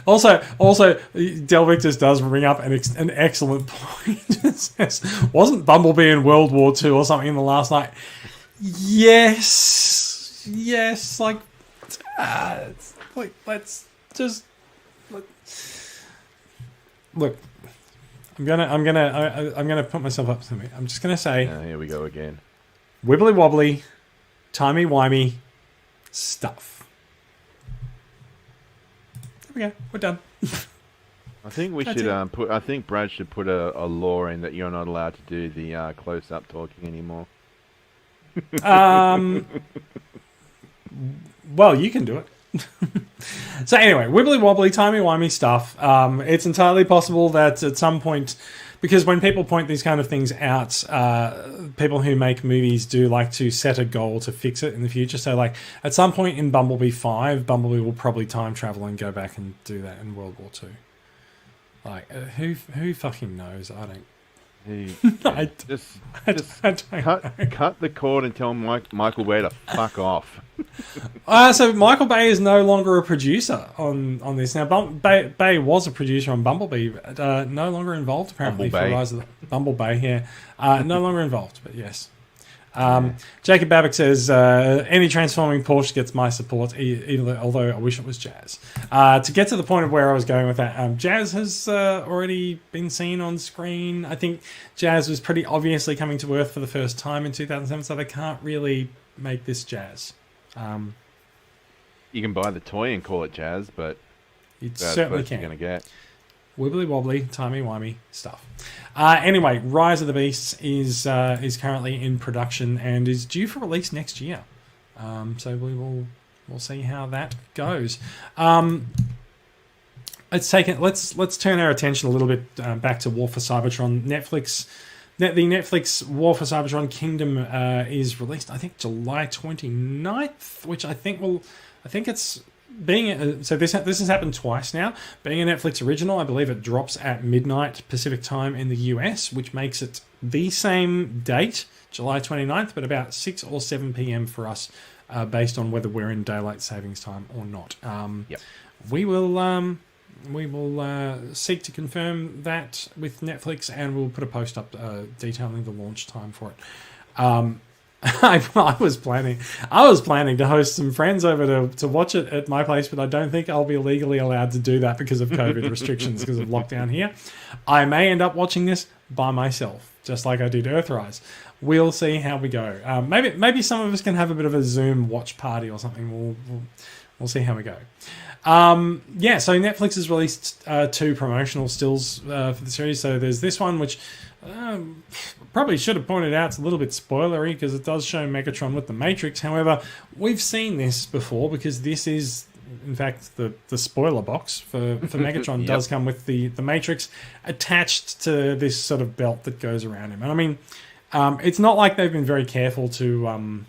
also Del Victus does bring up an excellent point. It says, wasn't Bumblebee in World War II or something in the last night? Yes, let's just look. I'm gonna put myself up to me. I'm just gonna say, here we go again. Wibbly wobbly, timey wimey stuff. There we go. We're done. I think we should I think Brad should put a law in that you're not allowed to do the close-up talking anymore. Well, you can do it. So anyway, wibbly wobbly, timey wimey stuff. It's entirely possible that at some point, because when people point these kind of things out, people who make movies do like to set a goal to fix it in the future. So like at some point in Bumblebee 5, Bumblebee will probably time travel and go back and do that in World War II. Like who fucking knows? I don't. Just cut the cord and tell Michael Bay to fuck off. So Michael Bay is no longer a producer on this. Now, Bay was a producer on Bumblebee, but no longer involved apparently for Rise of the Bumblebee here. No longer involved, but yes. Jacob Babick says, any transforming Porsche gets my support, although I wish it was Jazz. To get to the point of where I was going with that, Jazz has already been seen on screen. I think Jazz was pretty obviously coming to Earth for the first time in 2007, so they can't really make this Jazz. You can buy the toy and call it Jazz, but you certainly can. You're going to get wibbly wobbly, timey wimey stuff. Anyway, Rise of the Beasts is currently in production and is due for release next year. So we'll see how that goes. Let's turn our attention a little bit back to War for Cybertron. The Netflix War for Cybertron Kingdom is released, I think, July 29th, which I think it's so this has happened twice now. Being a Netflix original, I believe it drops at midnight Pacific time in the US, which makes it the same date, July 29th, but about 6 or 7 p.m. for us, based on whether we're in daylight savings time or not. Yep. We will seek to confirm that with Netflix, and we'll put a post up detailing the launch time for it. I was planning to host some friends over to watch it at my place, but I don't think I'll be legally allowed to do that because of COVID restrictions, because of lockdown here. I may end up watching this by myself, just like I did Earthrise. We'll see how we go. Maybe some of us can have a bit of a Zoom watch party or something. We'll see how we go. So Netflix has released 2 promotional stills for the series. So there's this one, which probably should have pointed out, it's a little bit spoilery because it does show Megatron with the Matrix. However, we've seen this before because this is, in fact, the spoiler box for Megatron. Yep. Does come with the Matrix attached to this sort of belt that goes around him. And I mean, it's not like they've been very careful to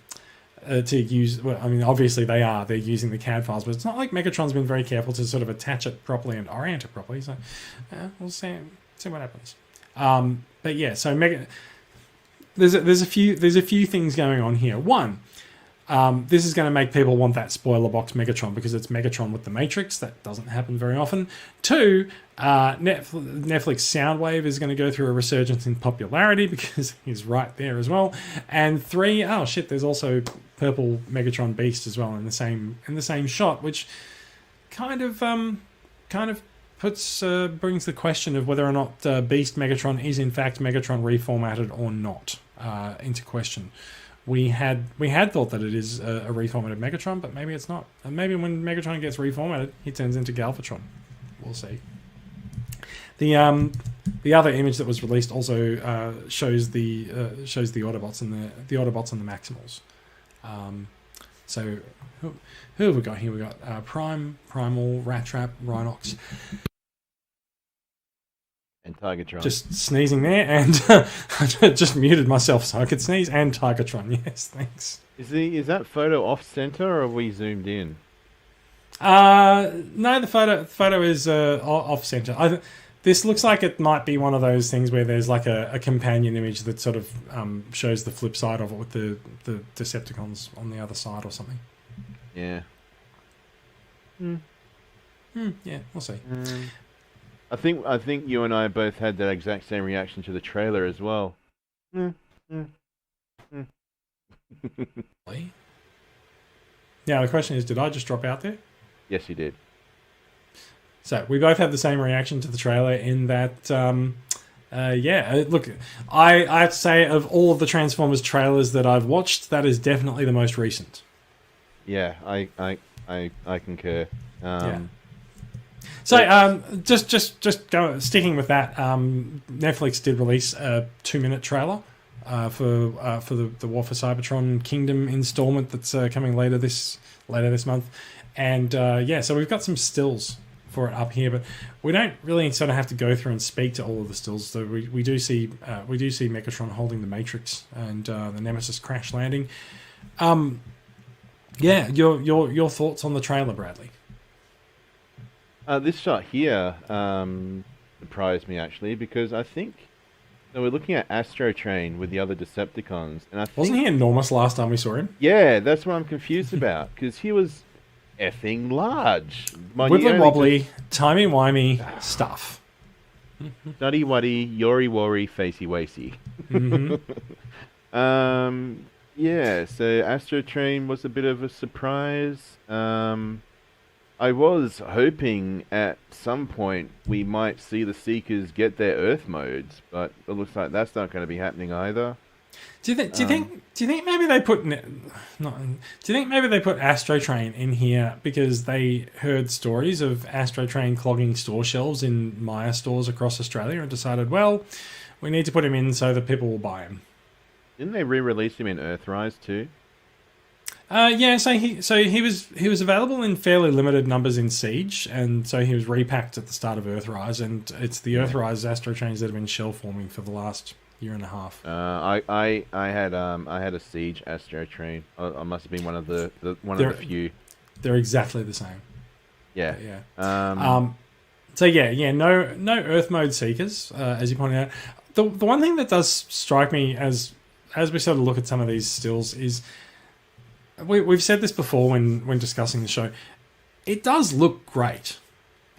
use. Well, I mean, obviously they're using the CAD files, but it's not like Megatron's been very careful to sort of attach it properly and orient it properly. So we'll see what happens. But yeah, so there's a few things going on here. One, this is going to make people want that spoiler box Megatron because it's Megatron with the Matrix. That doesn't happen very often. 2, Netflix Soundwave is going to go through a resurgence in popularity because he's right there as well. And 3, oh shit, there's also purple Megatron Beast as well in the same shot, which kind of brings the question of whether or not Beast Megatron is in fact Megatron reformatted or not into question. We had thought that it is a reformatted Megatron, but maybe it's not. And maybe when Megatron gets reformatted, he turns into Galvatron. We'll see. The other image that was released also shows the Autobots and the Autobots and the Maximals. So who have we got here? We got Prime, Primal, Rat Trap, Rhinox. And Tigertron. Just sneezing there, and I just muted myself so I could sneeze. And Tigertron, yes, thanks. Is that photo off center or are we zoomed in? No, the photo is off center. This looks like it might be one of those things where there's like a companion image that sort of shows the flip side of it with the Decepticons on the other side or something. Yeah. Yeah, we'll see. I think you and I both had that exact same reaction to the trailer as well. Yeah, the question is, did I just drop out there? Yes, you did. So we both had the same reaction to the trailer in that, look, I have to say, of all of the Transformers trailers that I've watched, that is definitely the most recent. Yeah, I concur. Yeah. So, sticking with that, Netflix did release a 2-minute trailer for the War for Cybertron Kingdom installment that's coming later this month, and so we've got some stills for it up here, but we don't really sort of have to go through and speak to all of the stills. So we do see Megatron holding the Matrix and the Nemesis crash landing. Your thoughts on the trailer, Bradley? This shot here surprised me actually because I think we're looking at Astro Train with the other Decepticons, and I think, wasn't he enormous last time we saw him? Yeah, that's what I'm confused about because he was effing large. Wibbly wobbly, timey wimey stuff. Nutty wuddy, yori wori, facey wacy. Yeah, so Astro Train was a bit of a surprise. I was hoping at some point we might see the Seekers get their Earth modes, but it looks like that's not going to be happening either. Do you think maybe they put Astro Train in here because they heard stories of Astro Train clogging store shelves in Maya stores across Australia and decided, well, we need to put him in so that people will buy him? Didn't they re-release him in Earthrise too? So he was available in fairly limited numbers in Siege, and so he was repacked at the start of Earthrise, and it's the Earthrise Astro Trains that have been shell forming for the last year and a half. I had a Siege Astro Train. I must have been one of the few. They're exactly the same. Yeah. Yeah. So yeah, no Earth mode seekers, as you pointed out. The one thing that does strike me as we sort of look at some of these stills is we've said this before when discussing the show. It does look great.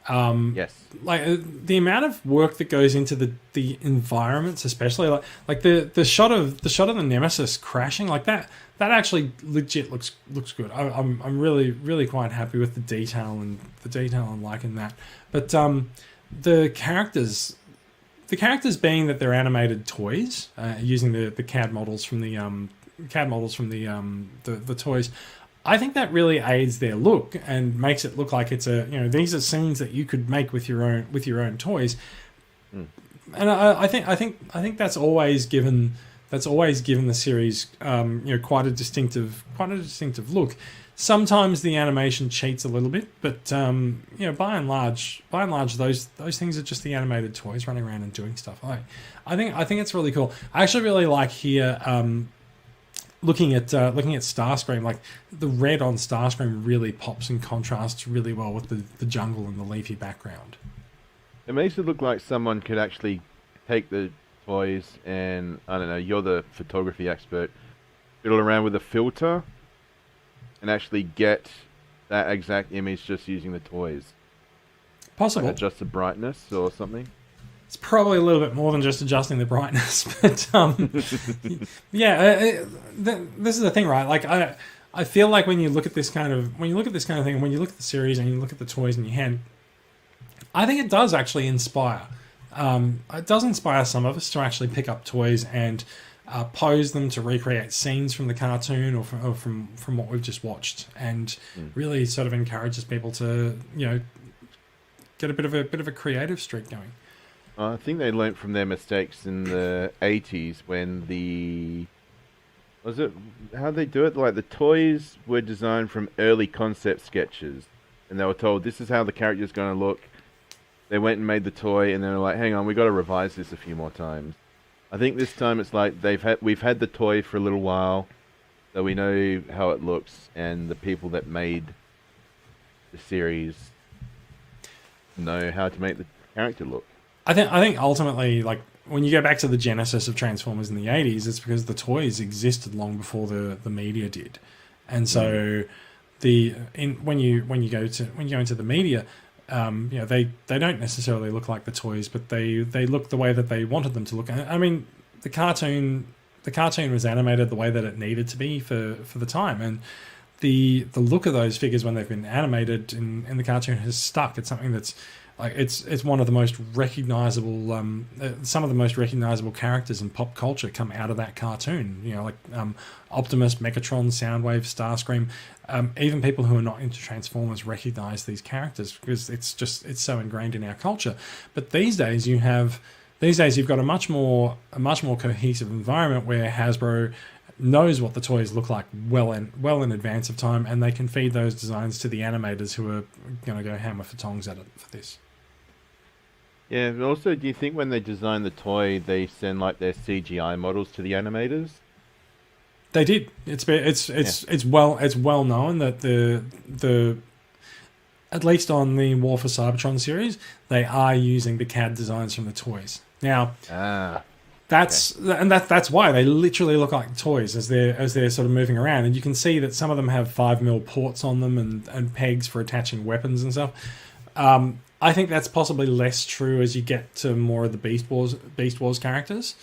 Yes. Like the amount of work that goes into the environments, especially like the shot of the Nemesis crashing, like that actually legit looks good. I'm really quite happy with the detail I'm liking that. But the characters being that they're animated toys, using the CAD models from the toys. I think that really aids their look and makes it look like it's these are scenes that you could make with your own toys. And I think that's always given the series quite a distinctive look. Sometimes the animation cheats a little bit, but by and large those things are just the animated toys running around and doing stuff. I think it's really cool. I actually really like here. Looking at Starscream, like the red on Starscream really pops and contrasts really well with the jungle and the leafy background. It makes it look like someone could actually take the toys and, I don't know, you're the photography expert, fiddle around with a filter and actually get that exact image just using the toys. Possible. Like adjust the brightness or something. It's probably a little bit more than just adjusting the brightness, but this is the thing, right? Like I feel like when you look at this kind of thing, when you look at the series and you look at the toys in your hand, I think it does actually inspire. It does inspire some of us to actually pick up toys and pose them to recreate scenes from the cartoon or from what we've just watched, and really sort of encourages people to get a bit of a creative streak going. I think they learnt from their mistakes in the 80s when how'd they do it? Like the toys were designed from early concept sketches and they were told this is how the character's going to look. They went and made the toy and they were like, hang on, we got to revise this a few more times. I think this time it's like we've had the toy for a little while, so we know how it looks, and the people that made the series know how to make the character look. I think ultimately, like when you go back to the genesis of Transformers in the 80s, it's because the toys existed long before the media did, and so when you go into the media, they don't necessarily look like the toys, but they look the way that they wanted them to look. I mean, the cartoon was animated the way that it needed to be for the time, and the look of those figures when they've been animated in the cartoon has stuck. It's something that's like it's one of the most recognizable, some of the most recognizable characters in pop culture come out of that cartoon. Like Optimus, Megatron, Soundwave, Starscream. Even people who are not into Transformers recognize these characters because it's so ingrained in our culture. But these days you've got a much more cohesive environment where Hasbro knows what the toys look like well in advance of time, and they can feed those designs to the animators who are going to go hammer for tongs at it for this. Yeah, but also, do you think when they design the toy, they send like their CGI models to the animators? They did. It's well known that the at least on the War for Cybertron series, they are using the CAD designs from the toys. Now, that's why they literally look like toys as they're sort of moving around, and you can see that some of them have 5mm ports on them and pegs for attaching weapons and stuff. I think that's possibly less true as you get to more of the Beast Wars characters.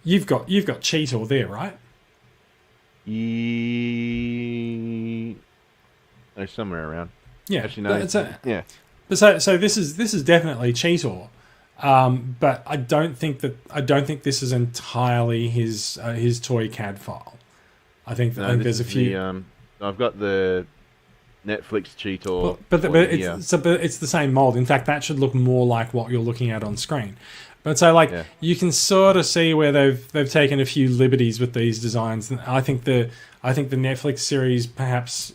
You've got Cheetor there, right? They're somewhere around. Yeah, actually, no. Yeah. But so this is definitely Cheetor, but I don't think this is entirely his toy CAD file. I think there's a few. I've got the Netflix Cheetor, but it's the same mold. In fact, that should look more like what you're looking at on screen. But so you can sort of see where they've taken a few liberties with these designs. And I think the Netflix series, perhaps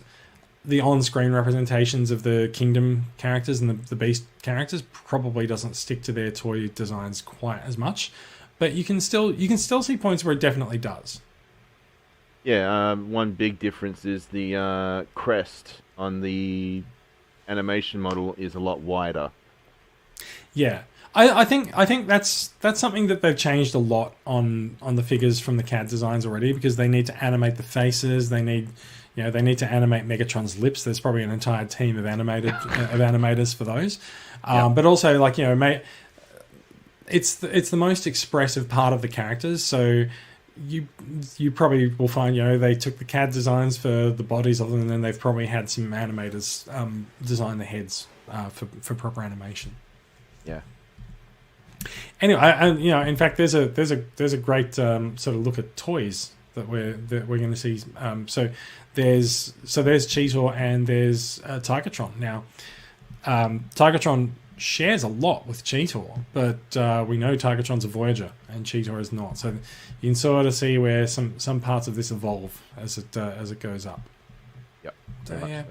the on-screen representations of the Kingdom characters and the Beast characters probably doesn't stick to their toy designs quite as much. But you can still see points where it definitely does. Yeah, one big difference is the crest on the animation model is a lot wider. Yeah, I think that's something that they've changed a lot on the figures from the CAD designs already, because they need to animate the faces. They need to animate Megatron's lips. There's probably an entire team of animators for those. But also, like, it's the most expressive part of the characters. So you probably will find, they took the CAD designs for the bodies of them, and then they've probably had some animators design the heads for proper animation. Yeah. Anyway, in fact, there's a great sort of look at toys that we're going to see. So there's Cheetor and there's Tigatron. Now, Tigatron shares a lot with Cheetor, but we know Tigatron's a Voyager and Cheetor is not. So you can sort of see where some parts of this evolve as it goes up. Yep. So, yeah.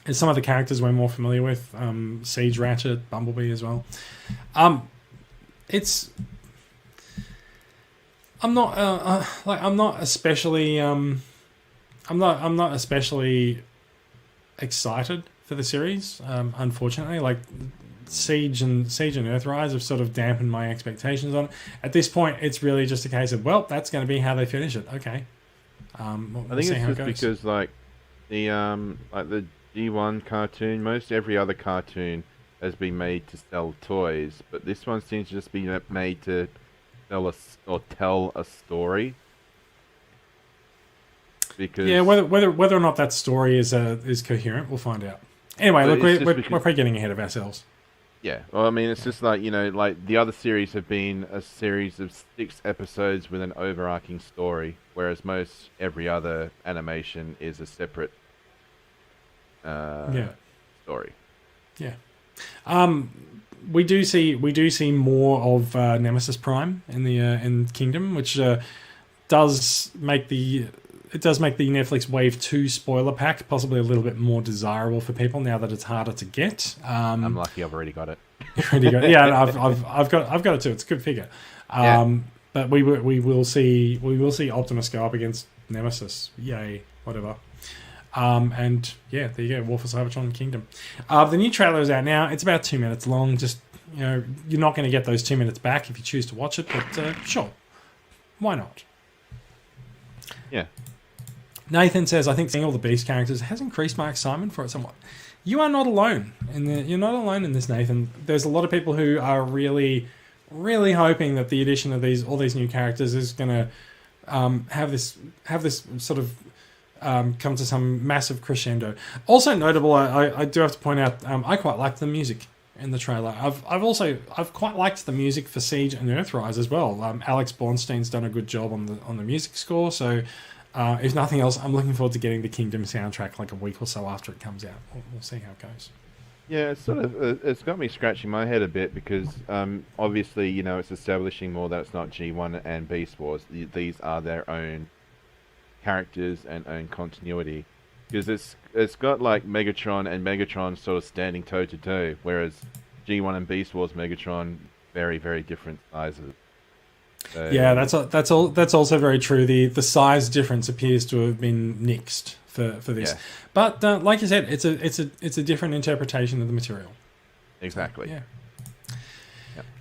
And some of the characters we're more familiar with, Siege Ratchet, Bumblebee as well. I'm not especially excited for the series. Unfortunately, like Siege and Earthrise have sort of dampened my expectations on it. At this point, it's really just a case of, well, that's going to be how they finish it. Okay. I think it's just because like the G1 cartoon, most every other cartoon has been made to sell toys, but this one seems to just be made to tell a story. Because whether or not that story is coherent, we'll find out. Anyway, look, we're probably getting ahead of ourselves. Yeah, well, I mean, it's just like, like the other series have been a series of 6 episodes with an overarching story, whereas every other animation is a separate story. Yeah. We do see more of Nemesis Prime in Kingdom, which does make the Netflix Wave 2 spoiler pack possibly a little bit more desirable for people now that it's harder to get. I'm lucky I've already got it. Yeah, I've got it too. It's a good figure. But we will see Optimus go up against Nemesis. Yay, whatever. And yeah, there you go, War for Cybertron Kingdom. The new trailer is out now. It's about 2 minutes long. Just, you're not going to get those 2 minutes back if you choose to watch it, but sure, why not? Yeah. Nathan says, I think seeing all the Beast characters has increased my excitement for it somewhat. You are not alone. You're not alone in this, Nathan. There's a lot of people who are really, really hoping that the addition of all these new characters is going to have this sort of come to some massive crescendo. Also notable, I do have to point out, I quite liked the music in the trailer. I've quite liked the music for Siege and Earthrise as well. Alex Bornstein's done a good job on the music score, so if nothing else, I'm looking forward to getting the Kingdom soundtrack like a week or so after it comes out. We'll see how it goes. Yeah, it's got me scratching my head a bit because obviously, it's establishing more that it's not G1 and Beast Wars. These are their own characters and own continuity, because it's got like Megatron sort of standing toe to toe, whereas G1 and Beast Wars Megatron very, very different sizes. So, yeah, that's also very true. The size difference appears to have been nixed for this, yeah. But like you said, it's a different interpretation of the material. Exactly. So,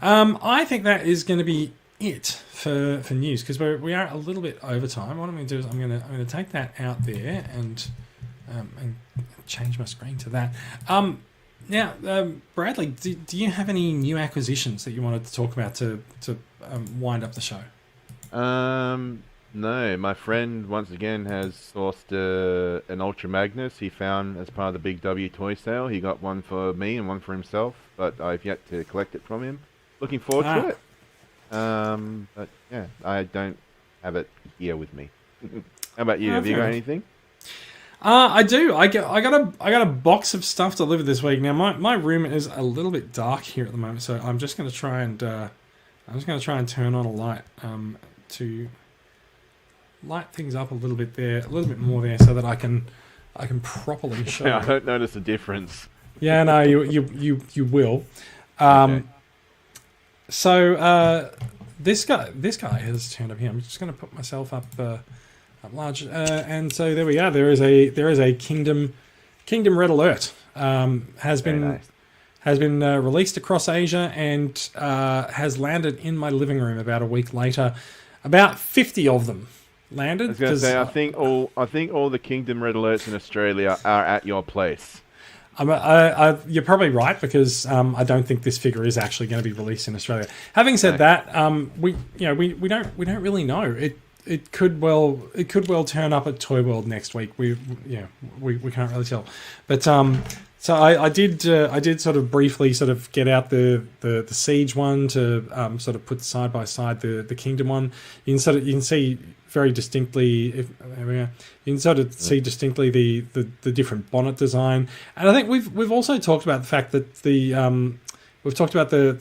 yeah. I think that is going to be it for news, because we are a little bit over time. What I'm going to do is I'm going to take that out there and change my screen to that. Now, Bradley, do you have any new acquisitions that you wanted to talk about to wind up the show? No. My friend once again has sourced an Ultra Magnus he found as part of the Big W toy sale. He got one for me and one for himself, but I've yet to collect it from him. Looking forward to it. But yeah, I don't have it here with me. How about you? Have you got anything? I do. I got a box of stuff delivered this week. Now my room is a little bit dark here at the moment, so I'm just going to try and turn on a light to light things up a little bit more there, so that I can properly show. I don't notice a difference. Yeah, no, you will. Okay. So this guy has turned up here. I'm just going to put myself up large, and so there we are. There is a Kingdom Red Alert. Has been released across Asia and has landed in my living room about a week later. About 50 of them landed. I was going to say, I think all the Kingdom Red Alerts in Australia are at your place. You're probably right, because I don't think this figure is actually going to be released in Australia. Having said that, we don't really know. It could well turn up at Toy World next week. We can't really tell. But so I did sort of briefly sort of get out the Siege one to sort of put side by side the Kingdom one. You can see very distinctly. You can sort of see distinctly the different bonnet design, and I think we've also talked about the fact that the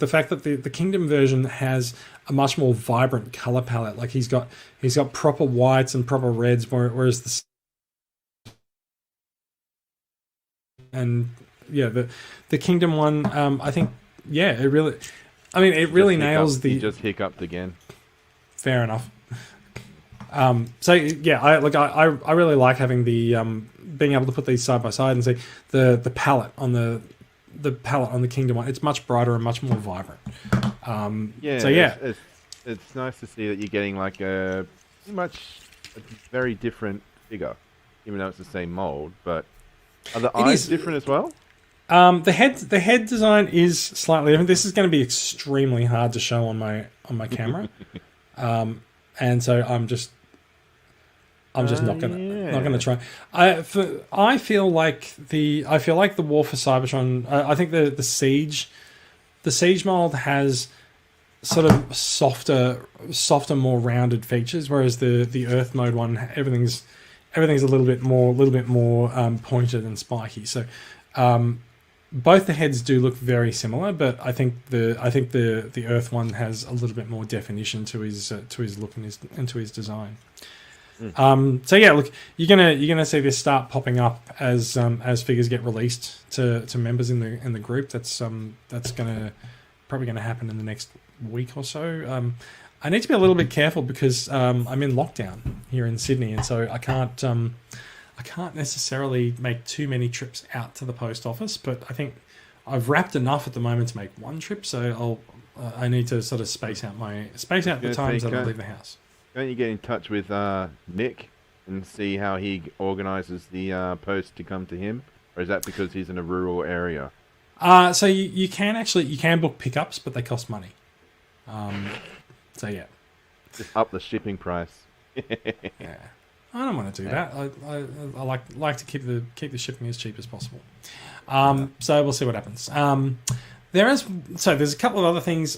fact that the Kingdom version has a much more vibrant color palette. Like he's got proper whites and proper reds, whereas the Kingdom one, I think, it really nails the. He just hiccuped again. Fair enough. I really like having the being able to put these side by side and see the palette on the Kingdom one. It's much brighter and much more vibrant. It's nice to see that you're getting like a very different figure, even though it's the same mold. But are the eyes different as well? The head design is slightly different. This is going to be extremely hard to show on my camera, and so I'm just not gonna try. I feel like the War for Cybertron. I think the Siege mold has sort of softer, more rounded features, whereas the Earth mode one, everything's a little bit more pointed and spiky. So both the heads do look very similar, but I think the Earth one has a little bit more definition to his look and to his design. Look, you're gonna see this start popping up as figures get released to members in the group. That's probably gonna happen in the next week or so. I need to be a little bit careful because I'm in lockdown here in Sydney, and so I can't necessarily make too many trips out to the post office. But I think I've wrapped enough at the moment to make one trip, so I need to sort of space out the times that I leave the house. Don't you get in touch with Nick and see how he organises the post to come to him, or is that because he's in a rural area? So you can book pickups, but they cost money. Just up the shipping price. Yeah, I don't want to do that. I like to keep the shipping as cheap as possible. So we'll see what happens. There's a couple of other things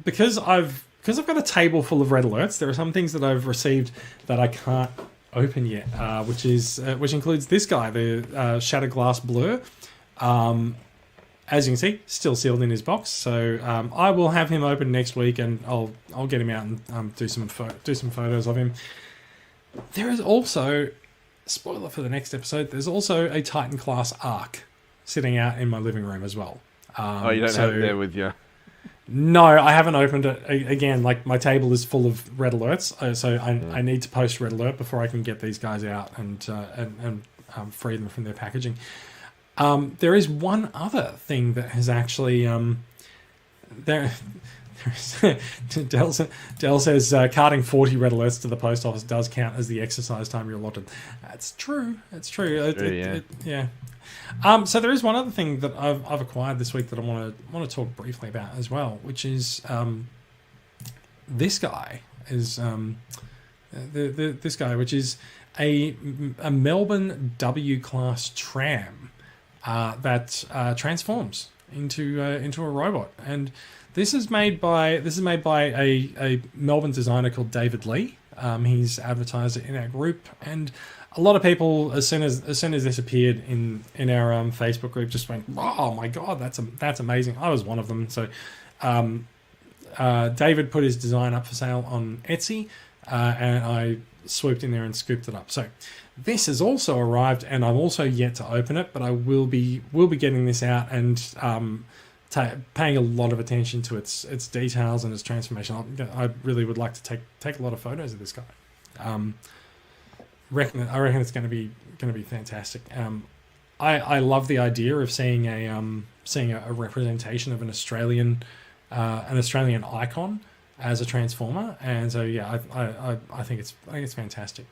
because I've got a table full of red alerts. There are some things that I've received that I can't open yet, which includes this guy, the Shattered Glass Blur. As you can see, still sealed in his box. So I will have him open next week, and I'll get him out and do some photos of him. There is also, spoiler for the next episode, there's also a Titan class Arc sitting out in my living room as well. You don't have it there with you? No, I haven't opened it. Again, like my table is full of red alerts, so I need to post red alert before I can get these guys out and free them from their packaging. There is one other thing that has actually Dell says carting 40 red alerts to the post office does count as the exercise time you're allotted. That's true. It's true. Yeah. So there is one other thing that I've acquired this week that I want to talk briefly about as well, which is this guy is this guy, which is a Melbourne W class tram that transforms into a robot, and this is made by a Melbourne designer called David Lee. He's advertised it in our group, and a lot of people, as soon as this appeared in our Facebook group, just went, "Oh my god, that's amazing!" I was one of them. So David put his design up for sale on Etsy, and I swooped in there and scooped it up. So this has also arrived, and I'm also yet to open it, but I will be getting this out and paying a lot of attention to its details and its transformation. I really would like to take a lot of photos of this guy. I reckon it's going to be fantastic. I love the idea of seeing a representation of an Australian icon as a transformer, and so yeah, I think it's fantastic.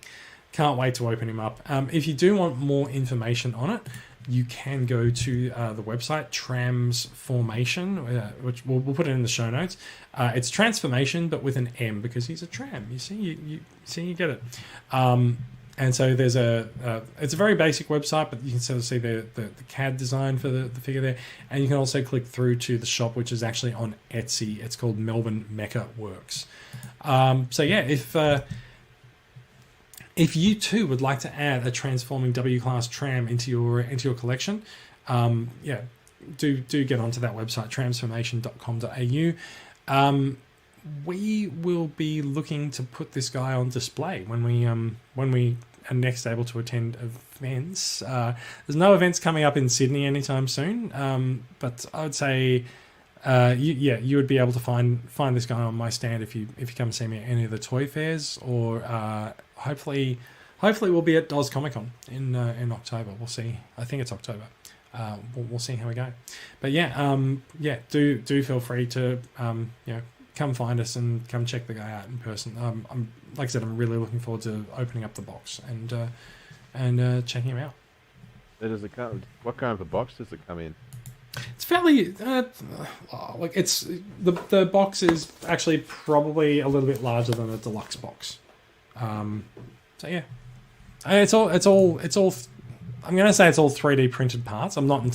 Can't wait to open him up. If you do want more information on it, you can go to the website Transformation, which we'll put it in the show notes. It's transformation, but with an M, because he's a tram. You see, you get it. And so there's it's a very basic website, but you can sort of see the CAD design for the figure there, and you can also click through to the shop, which is actually on Etsy. It's called Melbourne Mecha Works. So yeah, if you too would like to add a transforming W-class tram into your collection, yeah, do get onto that website, transformation.com.au. We will be looking to put this guy on display when we are next able to attend events. There's no events coming up in Sydney anytime soon, but I would say you would be able to find this guy on my stand if you come see me at any of the toy fairs, or hopefully we'll be at Doz Comic Con in October. We'll see. I think it's October. We'll see how we go. But yeah, do feel free to come find us and come check the guy out in person. I'm like I said, I'm really looking forward to opening up the box and checking him out. What kind of a box does it come in? It's fairly it's the box is actually probably a little bit larger than a deluxe box. So yeah, it's all. I'm going to say it's all 3D printed parts. I'm not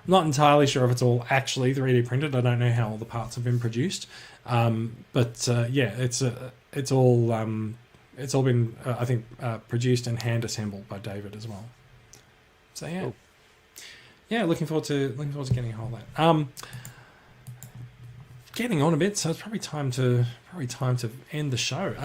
entirely sure if it's all actually 3D printed. I don't know how all the parts have been produced. But yeah, it's all been I think produced and hand assembled by David as well. So yeah. Cool. Yeah, looking forward to getting a hold of that. Getting on a bit, so it's probably time to end the show.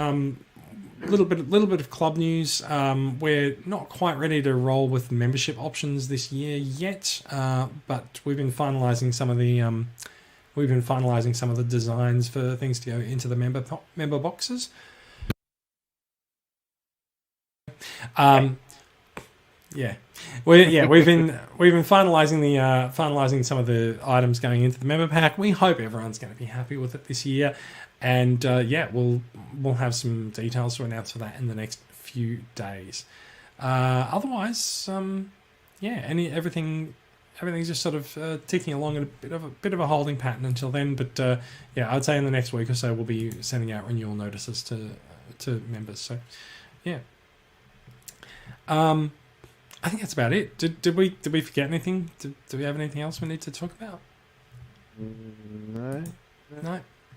Little bit of club news. We're not quite ready to roll with membership options this year yet, but we've been finalising some of the designs for things to go into the member boxes. Yeah, we've been finalising some of the items going into the member pack. We hope everyone's going to be happy with it this year, and we'll have some details to announce for that in the next few days. Otherwise, everything's just sort of ticking along in a bit of a holding pattern until then. But I'd say in the next week or so we'll be sending out renewal notices to members. So yeah. I think that's about it. Did we forget anything? Do we have anything else we need to talk about?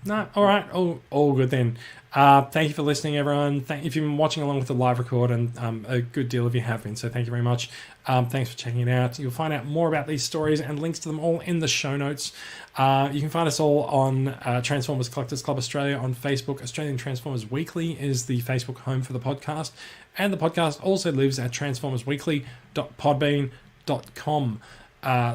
No. All right. All good then. Thank you for listening, everyone. If you've been watching along with the live record, and a good deal of you have been, so thank you very much. Thanks for checking it out. You'll find out more about these stories and links to them all in the show notes. You can find us all on Transformers Collectors Club Australia on Facebook. Australian Transformers Weekly is the Facebook home for the podcast, and the podcast also lives at transformersweekly.podbean.com.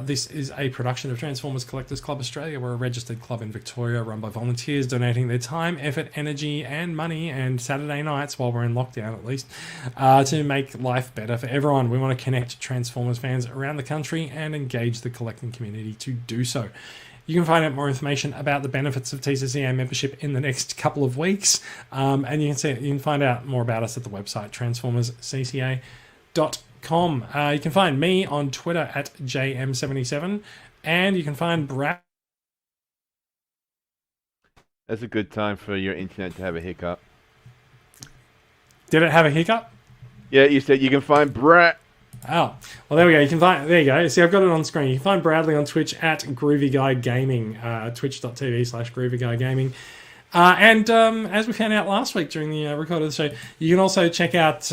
This is a production of Transformers Collectors Club Australia. We're a registered club in Victoria run by volunteers donating their time, effort, energy and money, and Saturday nights, while we're in lockdown at least, to make life better for everyone. We want to connect Transformers fans around the country and engage the collecting community to do so. You can find out more information about the benefits of TCCA membership in the next couple of weeks, and you can find out more about us at the website transformerscca.com. You can find me on Twitter at JM77, and you can find Brad. That's a good time for your internet to have a hiccup. Did it have a hiccup? Yeah, you said you can find Brad. Oh, well, there we go. There you go. See, I've got it on screen. You can find Bradley on Twitch at Groovy Guy Gaming, twitch.tv/Groovy Guy Gaming. And as we found out last week during the record of the show, you can also check out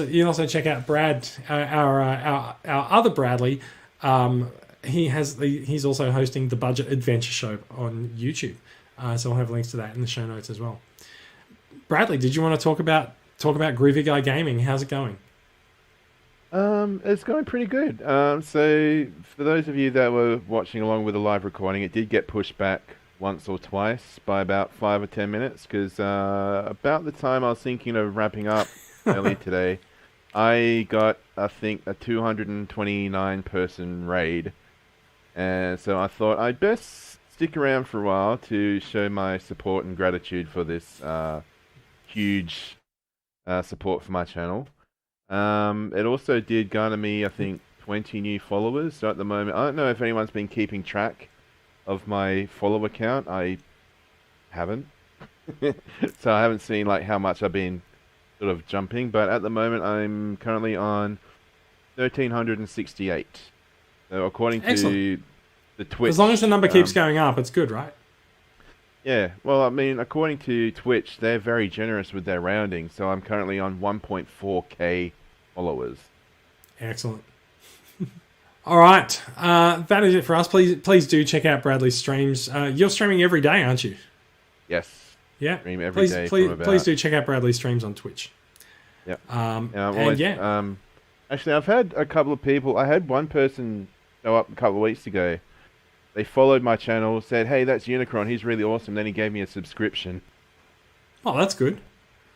Brad, our other Bradley. He's also hosting the Budget Adventure Show on YouTube. So I'll have links to that in the show notes as well. Bradley, did you want to talk about Groovy Guy Gaming? How's it going? It's going pretty good. So for those of you that were watching along with the live recording, it did get pushed back once or twice by about 5 or 10 minutes because about the time I was thinking of wrapping up early today, I got, I think, a 229 person raid. And so I thought I'd best stick around for a while to show my support and gratitude for this huge support for my channel. It also did garner me, I think, 20 new followers. So at the moment, I don't know if anyone's been keeping track of my follower count. I haven't. So I haven't seen like how much I've been sort of jumping. But at the moment, I'm currently on 1,368. So according to the Twitch... As long as the number keeps going up, it's good, right? Yeah, well, I mean, according to Twitch, they're very generous with their rounding, so I'm currently on 1.4k followers. Excellent. All right, that is it for us. Please do check out Bradley's streams. You're streaming every day, aren't you? Yes. Yeah. Stream every day. Please do check out Bradley's streams on Twitch. Yep. And actually, I've had a couple of people. I had one person show up a couple of weeks ago. They followed my channel, said, "Hey, that's Unicron. He's really awesome." Then he gave me a subscription. Oh, that's good.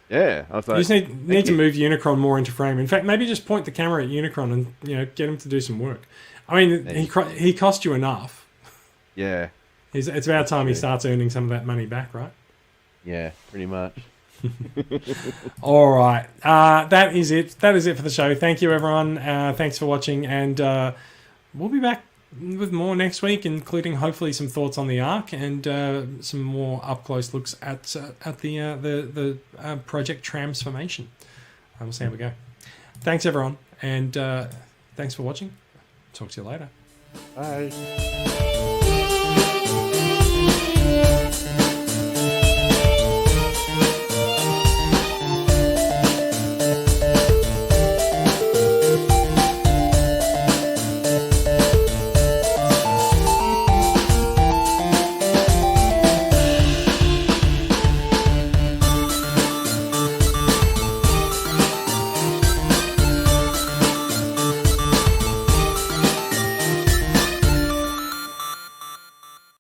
Yeah, I was like, you just need to move Unicron more into frame. In fact, maybe just point the camera at Unicron and get him to do some work. I mean, he cost you enough. Yeah. It's about time he starts earning some of that money back, right? Yeah, pretty much. All right, that is it. That is it for the show. Thank you, everyone. Thanks for watching, and we'll be back with more next week, including hopefully some thoughts on the Ark and some more up close looks at the project transformation. We'll see how we go. Thanks, everyone, and thanks for watching. Talk to you later. Bye.